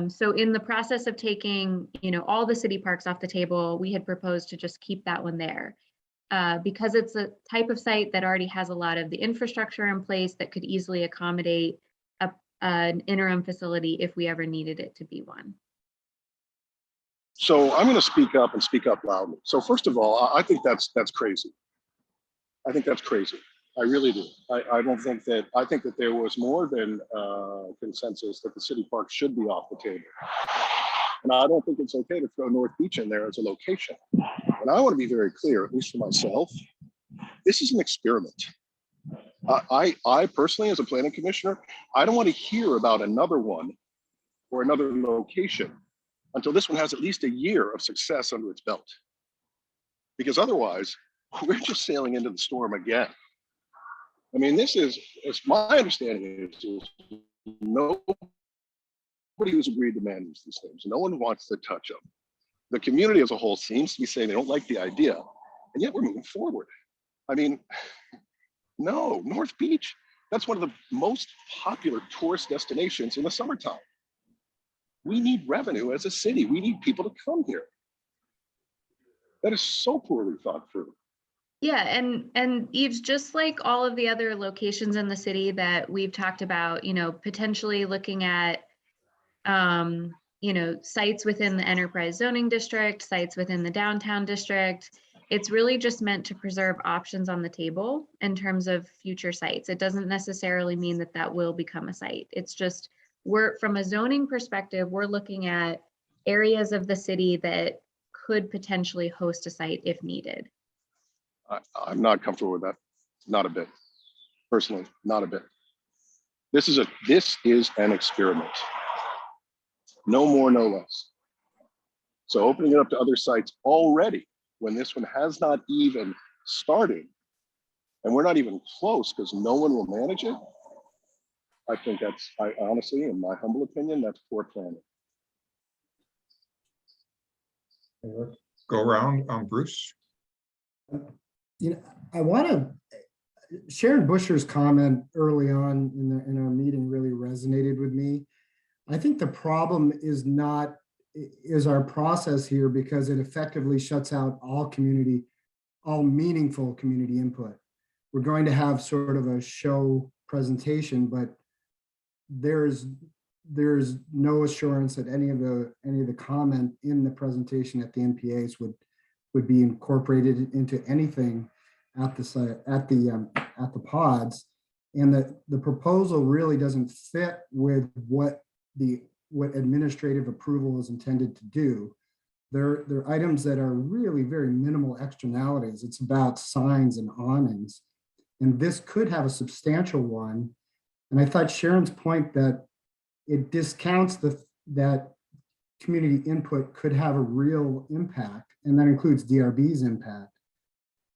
So in the process of taking, all the city parks off the table, we had proposed to just keep that one there. Because it's a type of site that already has a lot of the infrastructure in place that could easily accommodate an interim facility if we ever needed it to be one. So I'm going to speak up and speak up loudly. So first of all, I think that's crazy. I think that's crazy. I really do. I think that there was more than consensus that the city park should be off the table. And I don't think it's okay to throw North Beach in there as a location. And I want to be very clear, at least for myself, this is an experiment. I personally, as a planning commissioner, I don't want to hear about another one or another location until this one has at least a year of success under its belt. Because otherwise, we're just sailing into the storm again. I mean, as my understanding is nobody who's agreed to manage these things. No one wants to touch them. The community as a whole seems to be saying they don't like the idea, and yet we're moving forward. I mean, no, North Beach, that's one of the most popular tourist destinations in the summertime. We need revenue as a city. We need people to come here. That is so poorly thought through. Yeah, and Yves, just like all of the other locations in the city that we've talked about, potentially looking at, sites within the enterprise zoning district, sites within the downtown district. It's really just meant to preserve options on the table in terms of future sites. It doesn't necessarily mean that that will become a site. It's just, from a zoning perspective, we're looking at areas of the city that could potentially host a site if needed. I'm not comfortable with that. Not a bit. Personally, not a bit. This is an experiment. No more, no less. So opening it up to other sites already, when this one has not even started, and we're not even close because no one will manage it, I think I honestly, in my humble opinion, that's poor planning. Go around, Bruce. You know, I want to, Sharon Busher's comment early on in our meeting really resonated with me. I think the problem is our process here, because it effectively shuts out all meaningful community input. We're going to have sort of a show presentation, but there's no assurance that any of the comment in the presentation at the NPAs would be incorporated into anything at the site, at the pods, and that the proposal really doesn't fit with what administrative approval is intended to do. They're items that are really very minimal externalities. It's about signs and awnings, and this could have a substantial one. And I thought Sharon's point that it discounts that community input could have a real impact, and that includes DRB's impact.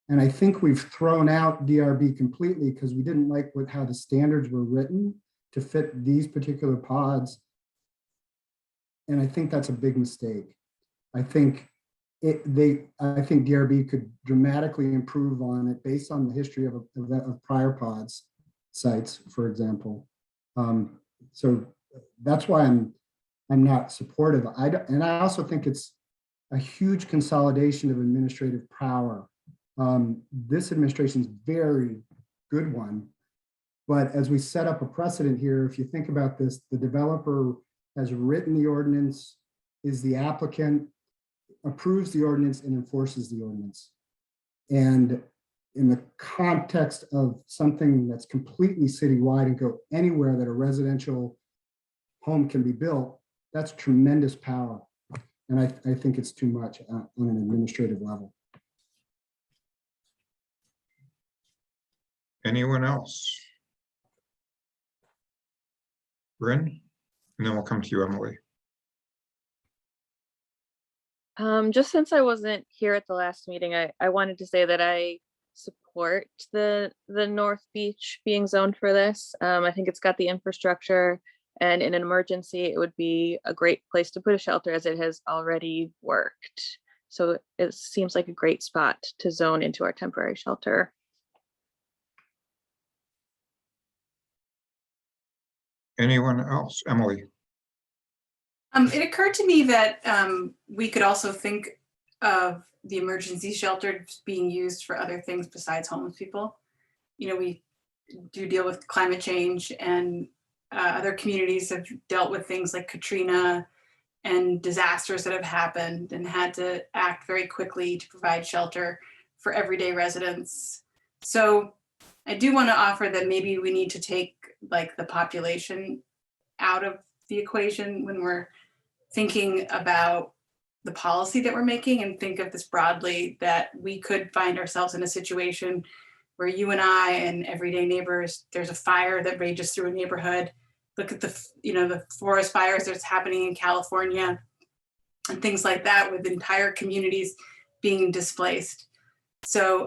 And I think we've thrown out DRB completely because we didn't like how the standards were written to fit these particular pods. And I think that's a big mistake. I think DRB could dramatically improve on it based on the history of prior pods sites, for example. So that's why I'm not supportive. And I also think it's a huge consolidation of administrative power. This administration's very good one, but as we set up a precedent here, if you think about this, the developer has written the ordinance, is the applicant, approves the ordinance, and enforces the ordinance. And in the context of something that's completely citywide and go anywhere that a residential home can be built, that's tremendous power. And I think it's too much on an administrative level. Anyone else? Bryn, and then we'll come to you, Emily. Just since I wasn't here at the last meeting, I wanted to say that I support the North Beach being zoned for this. I think it's got the infrastructure, and in an emergency, it would be a great place to put a shelter as it has already worked. So it seems like a great spot to zone into our temporary shelter. Anyone else? Emily. It occurred to me that we could also think of the emergency shelter being used for other things besides homeless people. You know, we do deal with climate change, and other communities have dealt with things like Katrina and disasters that have happened and had to act very quickly to provide shelter for everyday residents. So I do want to offer that maybe we need to take like the population out of the equation when we're thinking about the policy that we're making, and think of this broadly, that we could find ourselves in a situation where you and I and everyday neighbors, there's a fire that rages through a neighborhood. Look at the forest fires that's happening in California and things like that, with entire communities being displaced. So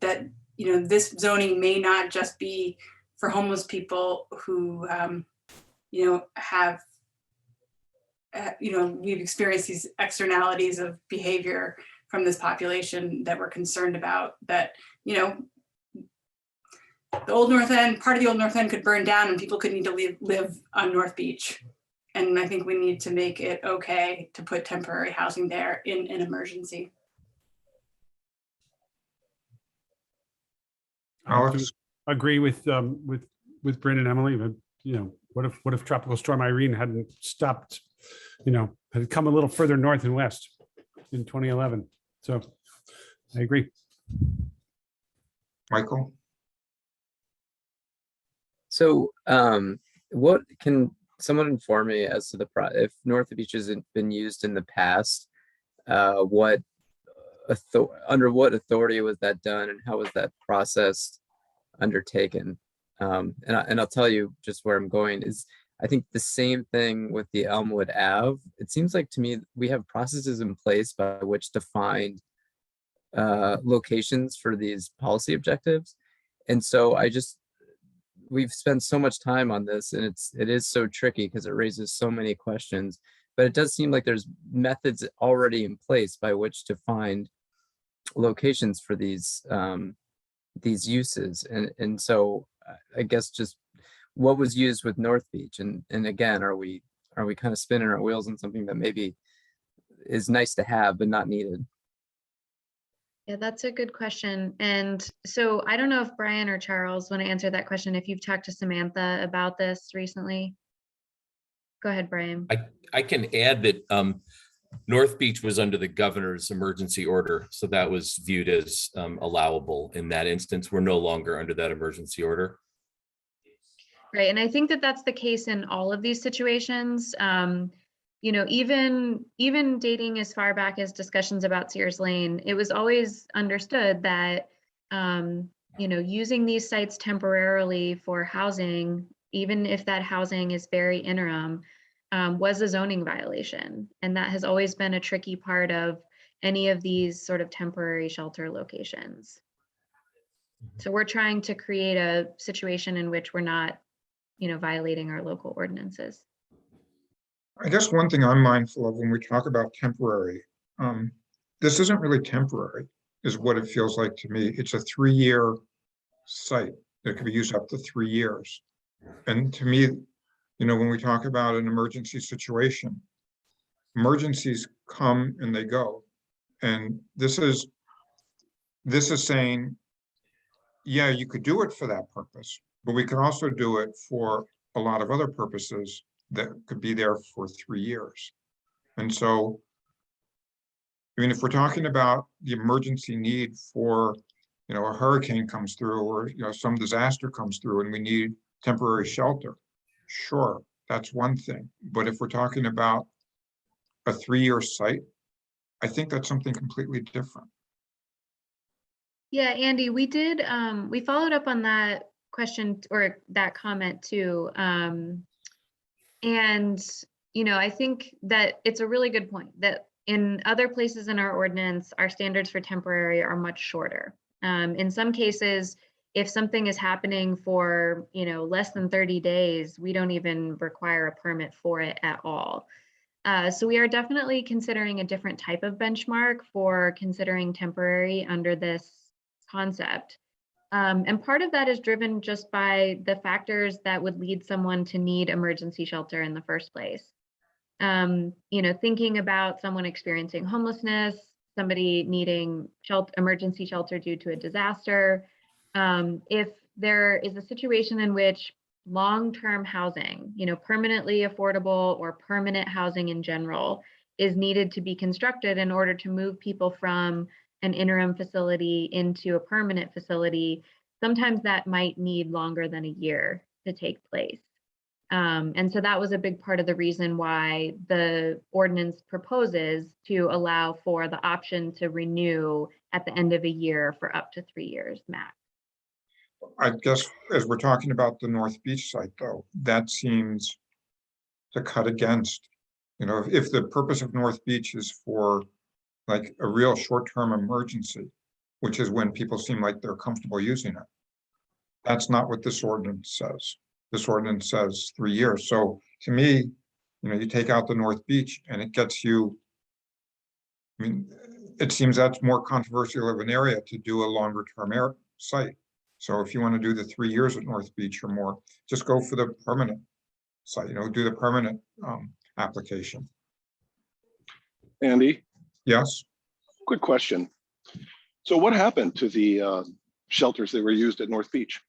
that, this zoning may not just be for homeless people who, have, we've experienced these externalities of behavior from this population that we're concerned about, that, the Old North End, part of the Old North End could burn down and people could need to live on North Beach. And I think we need to make it okay to put temporary housing there in an emergency. Alex? Agree with Bryn and Emily, but what if Tropical Storm Irene hadn't stopped, had come a little further north and west in 2011. So I agree. Michael? So what can someone inform me as to if North Beach hasn't been used in the past, what under what authority was that done and how was that process undertaken? And I'll tell you just where I'm going is I think the same thing with the Elmwood Ave. It seems like to me we have processes in place by which to find locations for these policy objectives. And so we've spent so much time on this, and it is so tricky because it raises so many questions, but it does seem like there's methods already in place by which to find locations for these uses. And so I guess just what was used with North Beach, and again, are we kind of spinning our wheels on something that maybe is nice to have but not needed? Yeah, that's a good question. And so I don't know if Brian or Charles want to answer that question, if you've talked to Samantha about this recently. Go ahead, Brian. I can add that North Beach was under the governor's emergency order, so that was viewed as allowable in that instance. We're no longer under that emergency order. Right, and I think that that's the case in all of these situations. You know, even dating as far back as discussions about Sears Lane, it was always understood that, you know, using these sites temporarily for housing, even if that housing is very interim, was a zoning violation. And that has always been a tricky part of any of these sort of temporary shelter locations. So we're trying to create a situation in which we're not, you know, violating our local ordinances. I guess one thing I'm mindful of when we talk about temporary, this isn't really temporary, is what it feels like to me. It's a 3-year site that could be used up to 3 years. And to me, you know, when we talk about an emergency situation, emergencies come and they go. And this is saying, yeah, you could do it for that purpose, but we can also do it for a lot of other purposes that could be there for 3 years. And so, I mean, if we're talking about the emergency need for, you know, a hurricane comes through, or, you know, some disaster comes through and we need temporary shelter, sure, that's one thing. But if we're talking about a 3-year site, I think that's something completely different. Yeah, Andy, we did, we followed up on that question or that comment too. And, you know, I think that it's a really good point that in other places in our ordinance, our standards for temporary are much shorter. In some cases, if something is happening for, you know, less than 30 days, we don't even require a permit for it at all. So we are definitely considering a different type of benchmark for considering temporary under this concept. And part of that is driven just by the factors that would lead someone to need emergency shelter in the first place. You know, thinking about someone experiencing homelessness, somebody needing emergency shelter due to a disaster. If there is a situation in which long-term housing, you know, permanently affordable or permanent housing in general is needed to be constructed in order to move people from an interim facility into a permanent facility, sometimes that might need longer than a year to take place. And so that was a big part of the reason why the ordinance proposes to allow for the option to renew at the end of a year for up to 3 years max. I guess as we're talking about the North Beach site, though, that seems to cut against, you know, if the purpose of North Beach is for like a real short-term emergency, which is when people seem like they're comfortable using it. That's not what this ordinance says. This ordinance says 3 years. So to me, you know, you take out the North Beach and it gets you, I mean, it seems that's more controversial of an area to do a longer term site. So if you want to do the 3 years at North Beach or more, just go for the permanent site, you know, do the permanent application. Andy? Yes. Quick question. So what happened to the shelters that were used at North Beach?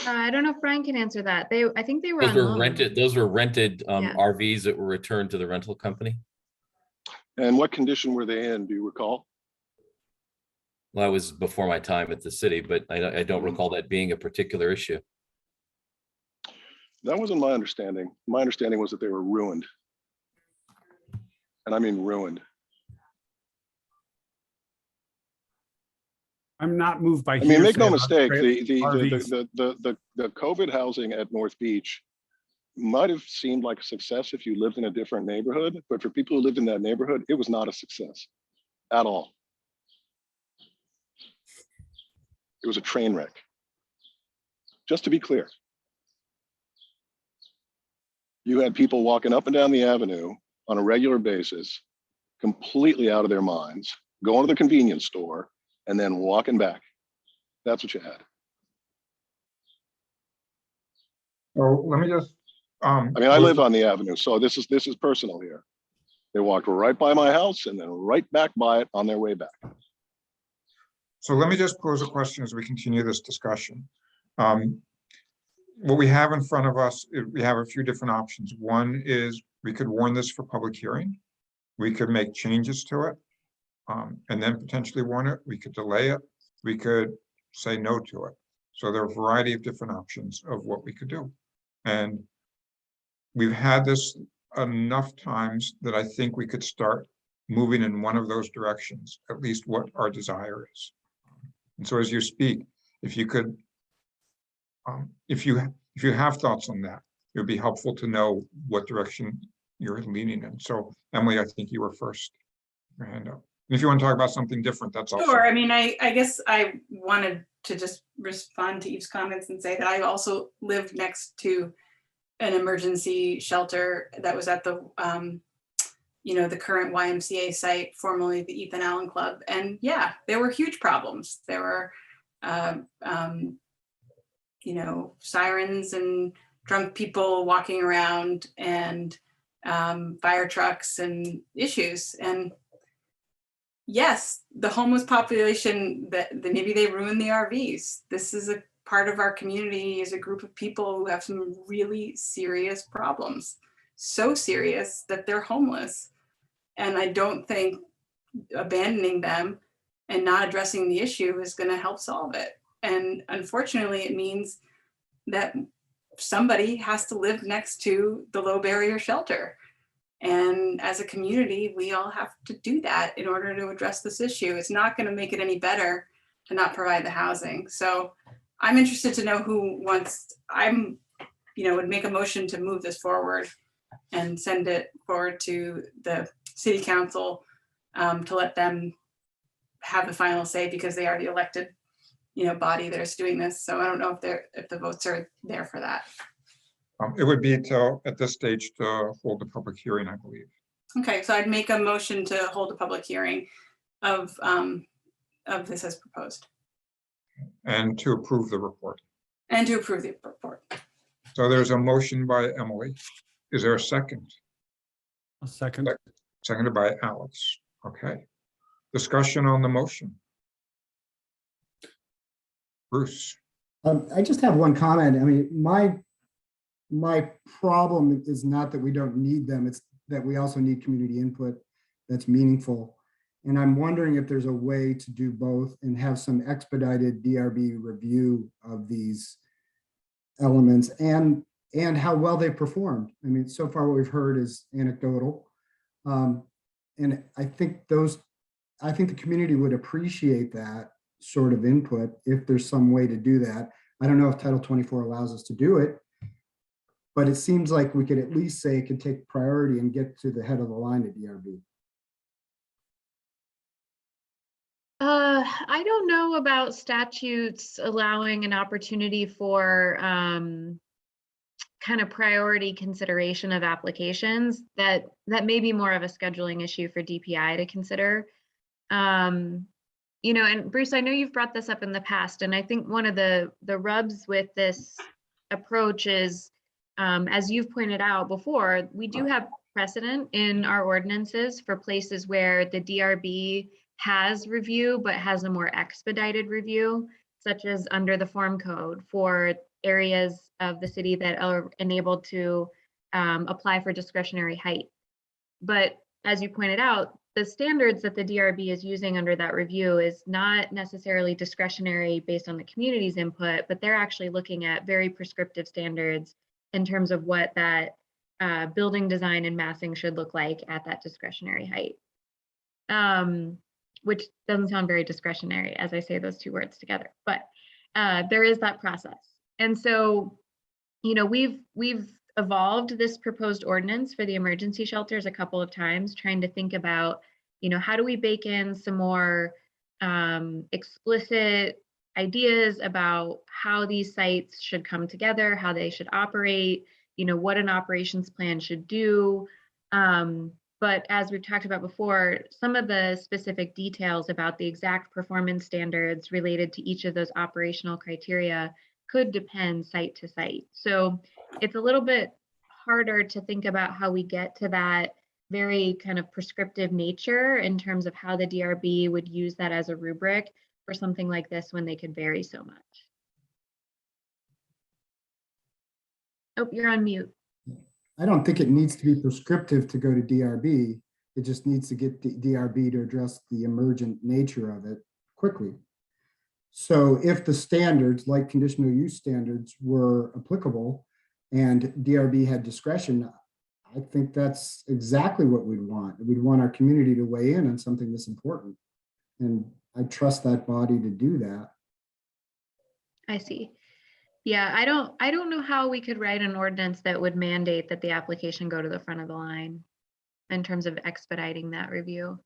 I don't know if Brian can answer that. I think they were Those on were loan. rented. Those were rented Yeah. RVs that were returned to the rental company. And what condition were they in? Do you recall? Well, that was before my time at the city, but I don't recall that being a particular issue. That wasn't my understanding. My understanding was that they were ruined. And I mean ruined. I'm not moved by. I mean, make hearsay no about mistake, RVs. the COVID housing at North Beach might have seemed like a success if you lived in a different neighborhood, but for people who lived in that neighborhood, it was not a success at all. It was a train wreck. Just to be clear. You had people walking up and down the avenue on a regular basis, completely out of their minds, going to the convenience store, and then walking back. That's what you had. So let me just. I mean, I live on the avenue, so this is personal here. They walked right by my house and then right back by it on their way back. So let me just pose a question as we continue this discussion. What we have in front of us, we have a few different options. One is we could warn this for public hearing. We could make changes to it and then potentially warn it. We could delay it. We could say no to it. So there are a variety of different options of what we could do. And we've had this enough times that I think we could start moving in one of those directions, at least what our desire is. And so as you speak, if you could, if you have thoughts on that, it would be helpful to know what direction you're leaning in. So Emily, I think you were first. Your hand up. And if you want to talk about something different, that's also. Sure. I mean, I guess I wanted to just respond to Eve's comments and say that I also lived next to an emergency shelter that was at the, the current YMCA site, formerly the Ethan Allen Club. And yeah, there were huge problems. There were, sirens and drunk people walking around and fire trucks and issues. And yes, the homeless population, that maybe they ruined the RVs. This is a part of our community, is a group of people who have some really serious problems, so serious that they're homeless. And I don't think abandoning them and not addressing the issue is going to help solve it. And unfortunately, it means that somebody has to live next to the low barrier shelter. And as a community, we all have to do that in order to address this issue. It's not going to make it any better to not provide the housing. So I'm interested to know who wants, would make a motion to move this forward and send it forward to the city council to let them have the final say, because they are the elected, body that is doing this. So I don't know if the votes are there for that. It would be at this stage to hold the public hearing, I believe. Okay, so I'd make a motion to hold a public hearing of this as proposed. And to approve the report. And to approve the report. So there's a motion by Emily. Is there a second? A second. Seconded by Alex. Okay. Discussion on the motion. Bruce. I just have one comment. I mean, my problem is not that we don't need them, it's that we also need community input that's meaningful. And I'm wondering if there's a way to do both and have some expedited DRB review of these elements and how well they performed. I mean, so far what we've heard is anecdotal. And I think the community would appreciate that sort of input if there's some way to do that. I don't know if Title 24 allows us to do it, but it seems like we could at least say it could take priority and get to the head of the line at DRB. I don't know about statutes allowing an opportunity for kind of priority consideration of applications. That may be more of a scheduling issue for DPI to consider. And Bruce, I know you've brought this up in the past, and I think one of the rubs with this approach is, as you've pointed out before, we do have precedent in our ordinances for places where the DRB has review, but has a more expedited review, such as under the form code for areas of the city that are enabled to apply for discretionary height. But as you pointed out, the standards that the DRB is using under that review is not necessarily discretionary based on the community's input, but they're actually looking at very prescriptive standards in terms of what that building design and massing should look like at that discretionary height. Which doesn't sound very discretionary as I say those two words together, but there is that process. And so, you know, we've evolved this proposed ordinance for the emergency shelters a couple of times, trying to think about, you know, how do we bake in some more explicit ideas about how these sites should come together, how they should operate, you know, what an operations plan should do. But as we've talked about before, some of the specific details about the exact performance standards related to each of those operational criteria could depend site to site. So it's a little bit harder to think about how we get to that very kind of prescriptive nature in terms of how the DRB would use that as a rubric for something like this when they could vary so much. Oh, you're on mute. I don't think it needs to be prescriptive to go to DRB. It just needs to get the DRB to address the emergent nature of it quickly. So if the standards, like conditional use standards, were applicable and DRB had discretion, I think that's exactly what we'd want. We'd want our community to weigh in on something this important. And I trust that body to do that. I see. Yeah, I don't know how we could write an ordinance that would mandate that the application go to the front of the line in terms of expediting that review.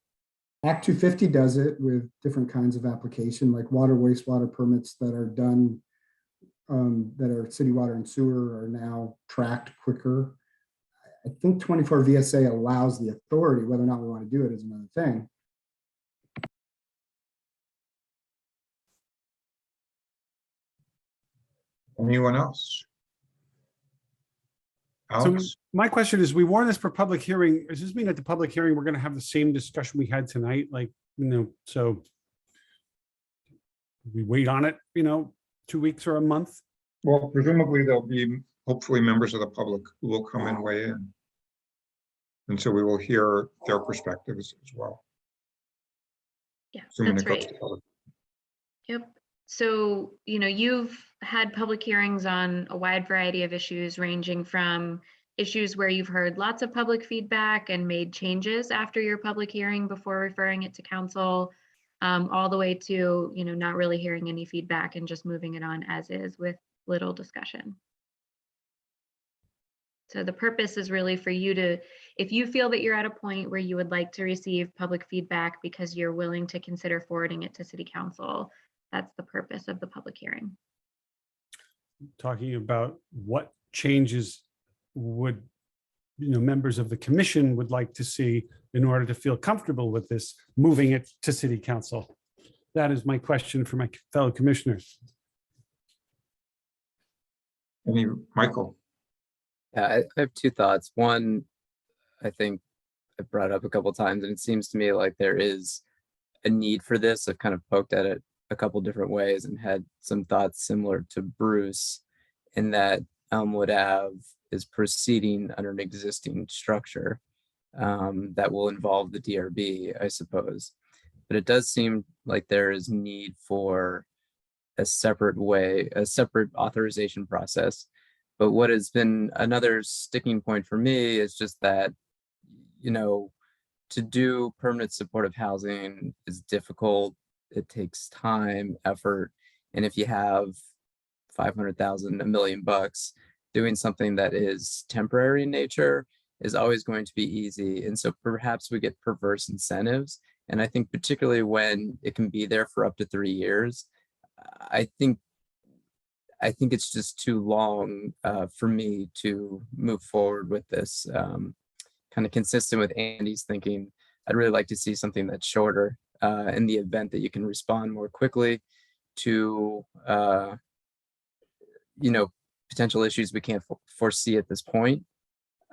Act 250 does it with different kinds of application, like water, wastewater permits that are done, that are city water and sewer are now tracked quicker. I think 24 VSA allows the authority. Whether or not we want to do it is another thing. Anyone else? So Alex? my question is, we warn this for public hearing. Does this mean at the public hearing, we're going to have the same discussion we had tonight? Like, you know, so we wait on it, you know, 2 weeks or a month? Well, presumably there'll be hopefully members of the public who will come and weigh in. And so we will hear their perspectives as well. Yeah, Assuming that's it goes right. to public. Yep. So, you know, you've had public hearings on a wide variety of issues, ranging from issues where you've heard lots of public feedback and made changes after your public hearing before referring it to council, all the way to, you know, not really hearing any feedback and just moving it on as is with little discussion. So the purpose is really for you to, if you feel that you're at a point where you would like to receive public feedback because you're willing to consider forwarding it to city council, that's the purpose of the public hearing. Talking about what changes would, you know, members of the commission would like to see in order to feel comfortable with this, moving it to city council. That is my question for my fellow commissioners. Michael? Yeah, I have two thoughts. One, I think I brought up a couple times, and it seems to me like there is a need for this. I've kind of poked at it a couple different ways and had some thoughts similar to Bruce, in that Elmwood Ave is proceeding under an existing structure that will involve the DRB, I suppose. But it does seem like there is need for a separate way, a separate authorization process. But what has been another sticking point for me is just that, you know, to do permanent supportive housing is difficult. It takes time, effort. And if you have 500,000, $1 million, doing something that is temporary in nature is always going to be easy. And so perhaps we get perverse incentives. And I think particularly when it can be there for up to 3 years, I think it's just too long for me to move forward with this. Kind of consistent with Andy's thinking, I'd really like to see something that's shorter in the event that you can respond more quickly to you know, potential issues we can't foresee at this point.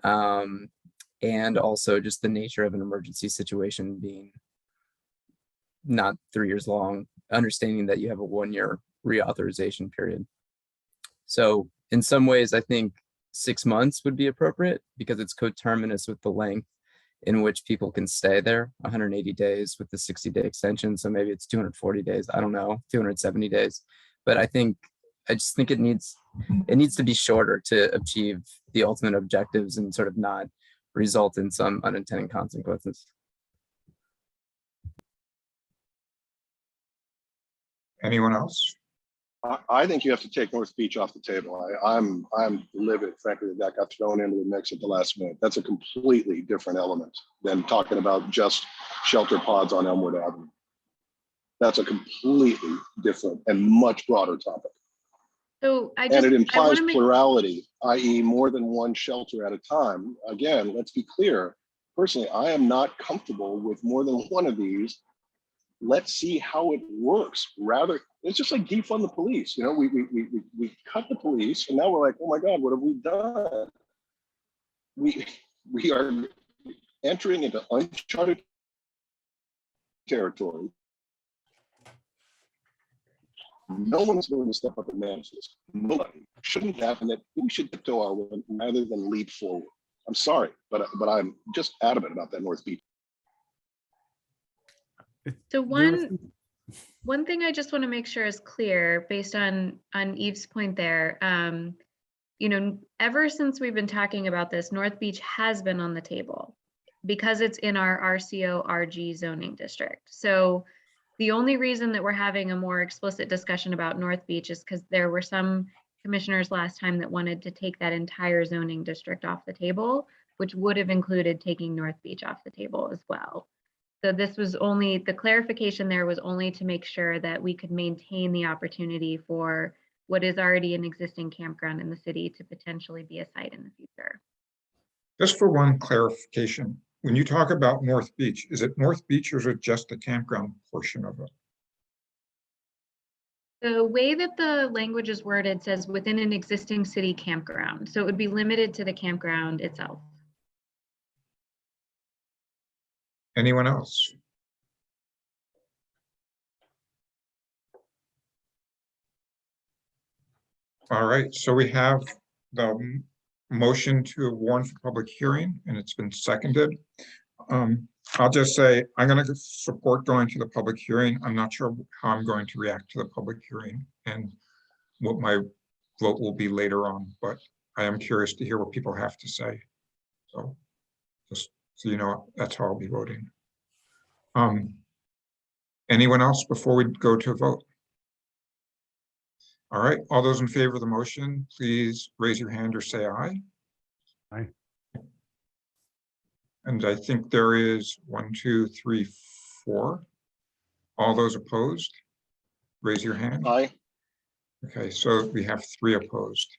And also just the nature of an emergency situation being not 3 years long, understanding that you have a 1-year reauthorization period. So in some ways, I think 6 months would be appropriate because it's coterminous with the length in which people can stay there, 180 days with the 60-day extension. So maybe it's 240 days, I don't know, 270 days. But I think I just think it needs to be shorter to achieve the ultimate objectives and sort of not result in some unintended consequences. Anyone else? I think you have to take North Beach off the table. I'm livid, frankly, that got thrown into the mix at the last minute. That's a completely different element than talking about just shelter pods on Elmwood Avenue. That's a completely different and much broader topic. So I And it implies wanna make- plurality, i.e. more than one shelter at a time. Again, let's be clear. Personally, I am not comfortable with more than one of these. Let's see how it works. Rather, it's just like defund the police. You know, we cut the police and now we're like, oh my God, what have we done? We are entering into uncharted territory. No one's going to step up and manage this. Nobody. Shouldn't happen. That we should tiptoe our way rather than leap forward. I'm sorry, but I'm just adamant about that North Beach. So one thing I just want to make sure is clear based on Eve's point there. You know, ever since we've been talking about this, North Beach has been on the table because it's in our RCO RG zoning district. So the only reason that we're having a more explicit discussion about North Beach is because there were some commissioners last time that wanted to take that entire zoning district off the table, which would have included taking North Beach off the table as well. So this was only, the clarification there was only to make sure that we could maintain the opportunity for what is already an existing campground in the city to potentially be a site in the future. Just for one clarification, when you talk about North Beach, is it North Beach or is it just the campground portion of it? The way that the language is worded says within an existing city campground. So it would be limited to the campground itself. Anyone else? All right, so we have the motion to warn for public hearing and it's been seconded. I'll just say, I'm going to support going to the public hearing. I'm not sure how I'm going to react to the public hearing and what my vote will be later on, but I am curious to hear what people have to say. So just so you know, that's how I'll be voting. Anyone else before we go to a vote? All right, all those in favor of the motion, please raise your hand or say aye. Aye. And I think there is 1, 2, 3, 4. All those opposed, raise your hand. Aye. Okay, so we have 3 opposed.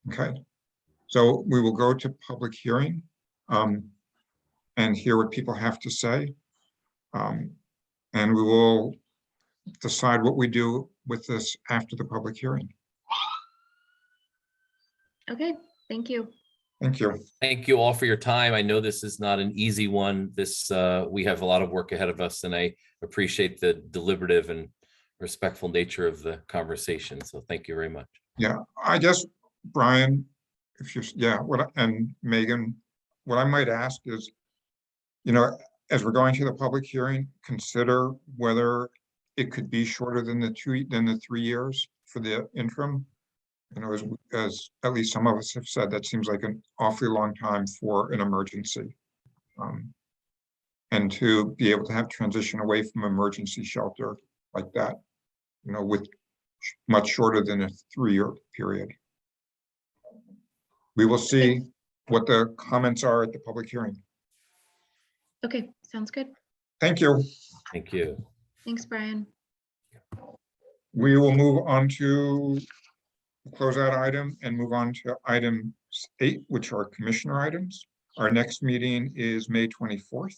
Okay, so we will go to public hearing and hear what people have to say. And we will decide what we do with this after the public hearing. Okay, thank you. Thank you. Thank you all for your time. I know this is not an easy one. This we have a lot of work ahead of us, and I appreciate the deliberative and respectful nature of the conversation. So thank you very much. Yeah, I guess, Brian, if you're, yeah, and Megan, what I might ask is, you know, as we're going to the public hearing, consider whether it could be shorter than the 3 years for the interim. You know, as at least some of us have said, that seems like an awfully long time for an emergency. And to be able to have transition away from emergency shelter like that, you know, with much shorter than a 3-year period. We will see what the comments are at the public hearing. Okay, sounds good. Thank you. Thank you. Thanks, Brian. We will move on to close out item and move on to item 8, which are commissioner items. Our next meeting is May 24th.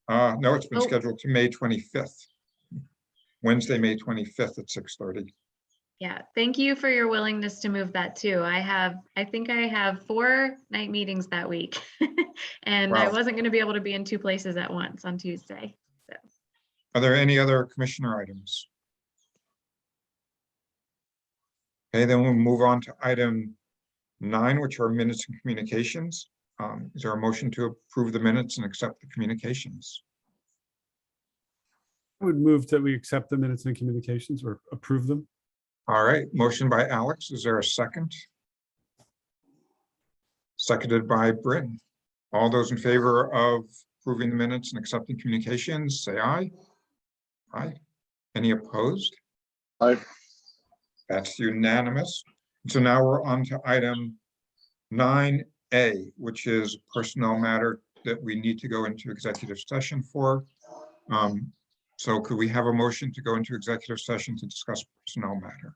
No, it's been scheduled to May 25th. Wednesday, May 25th at 6:30. Yeah, thank you for your willingness to move that too. I think I have 4 night meetings that week. And I Wow. wasn't going to be able to be in 2 places at once on Tuesday. So. Are there any other commissioner items? Okay, then we'll move on to item 9, which are minutes and communications. Is there a motion to approve the minutes and accept the communications? I would move that we accept the minutes and communications or approve them. All right, motion by Alex. Is there a second? Seconded by Bryn. All those in favor of approving the minutes and accepting communications, say aye. Aye. Any opposed? Aye. That's unanimous. So now we're on to item 9A, which is personnel matter that we need to go into executive session for. So could we have a motion to go into executive session to discuss personnel matter?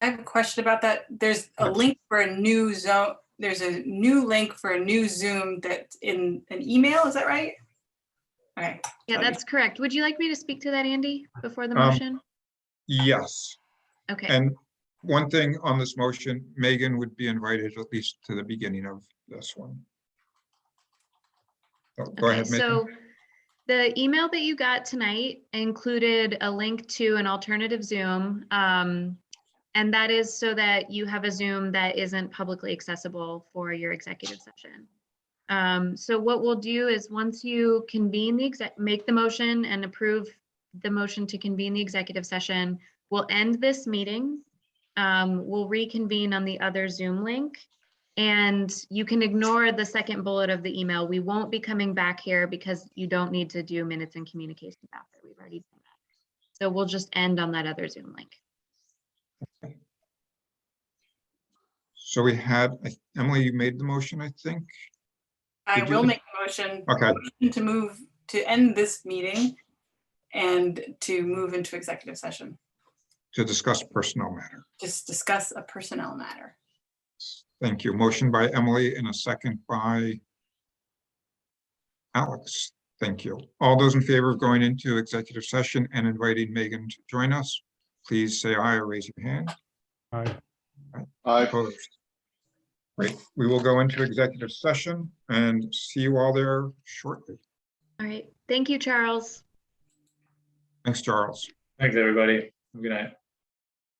I have a question about that. There's a Yes. link for a new zone. There's a new link for a new Zoom that's in an email. Is that right? Okay. Yeah, Okay. that's correct. Would you like me to speak to that, Andy, before the Um, motion? Yes. Okay. And one thing on this motion, Megan would be invited at least to the beginning of this one. Go Okay, ahead, Megan. so the email that you got tonight included a link to an alternative Zoom. And that is so that you have a Zoom that isn't publicly accessible for your executive session. So what we'll do is once you convene make the motion and approve the motion to convene the executive session, we'll end this meeting. We'll reconvene on the other Zoom link. And you can ignore the second bullet of the email. We won't be coming back here because you don't need to do minutes and communications after. We've already done that. So we'll just end on that other Zoom link. So we had, Emily, you made the motion, I think. I Did you- will make a motion. Okay. To move, to end this meeting and to move into executive session. To discuss personnel matter. Just discuss a personnel matter. Thank you. Motion by Emily and a second by Alex. Thank you. All those in favor of going into executive session and inviting Megan to join us, please say aye or raise your hand. Aye. Aye. Opposed? Great. We will go into executive session and see you all there shortly. All right. Thank you, Charles. Thanks, Charles. Thanks, everybody. Good night.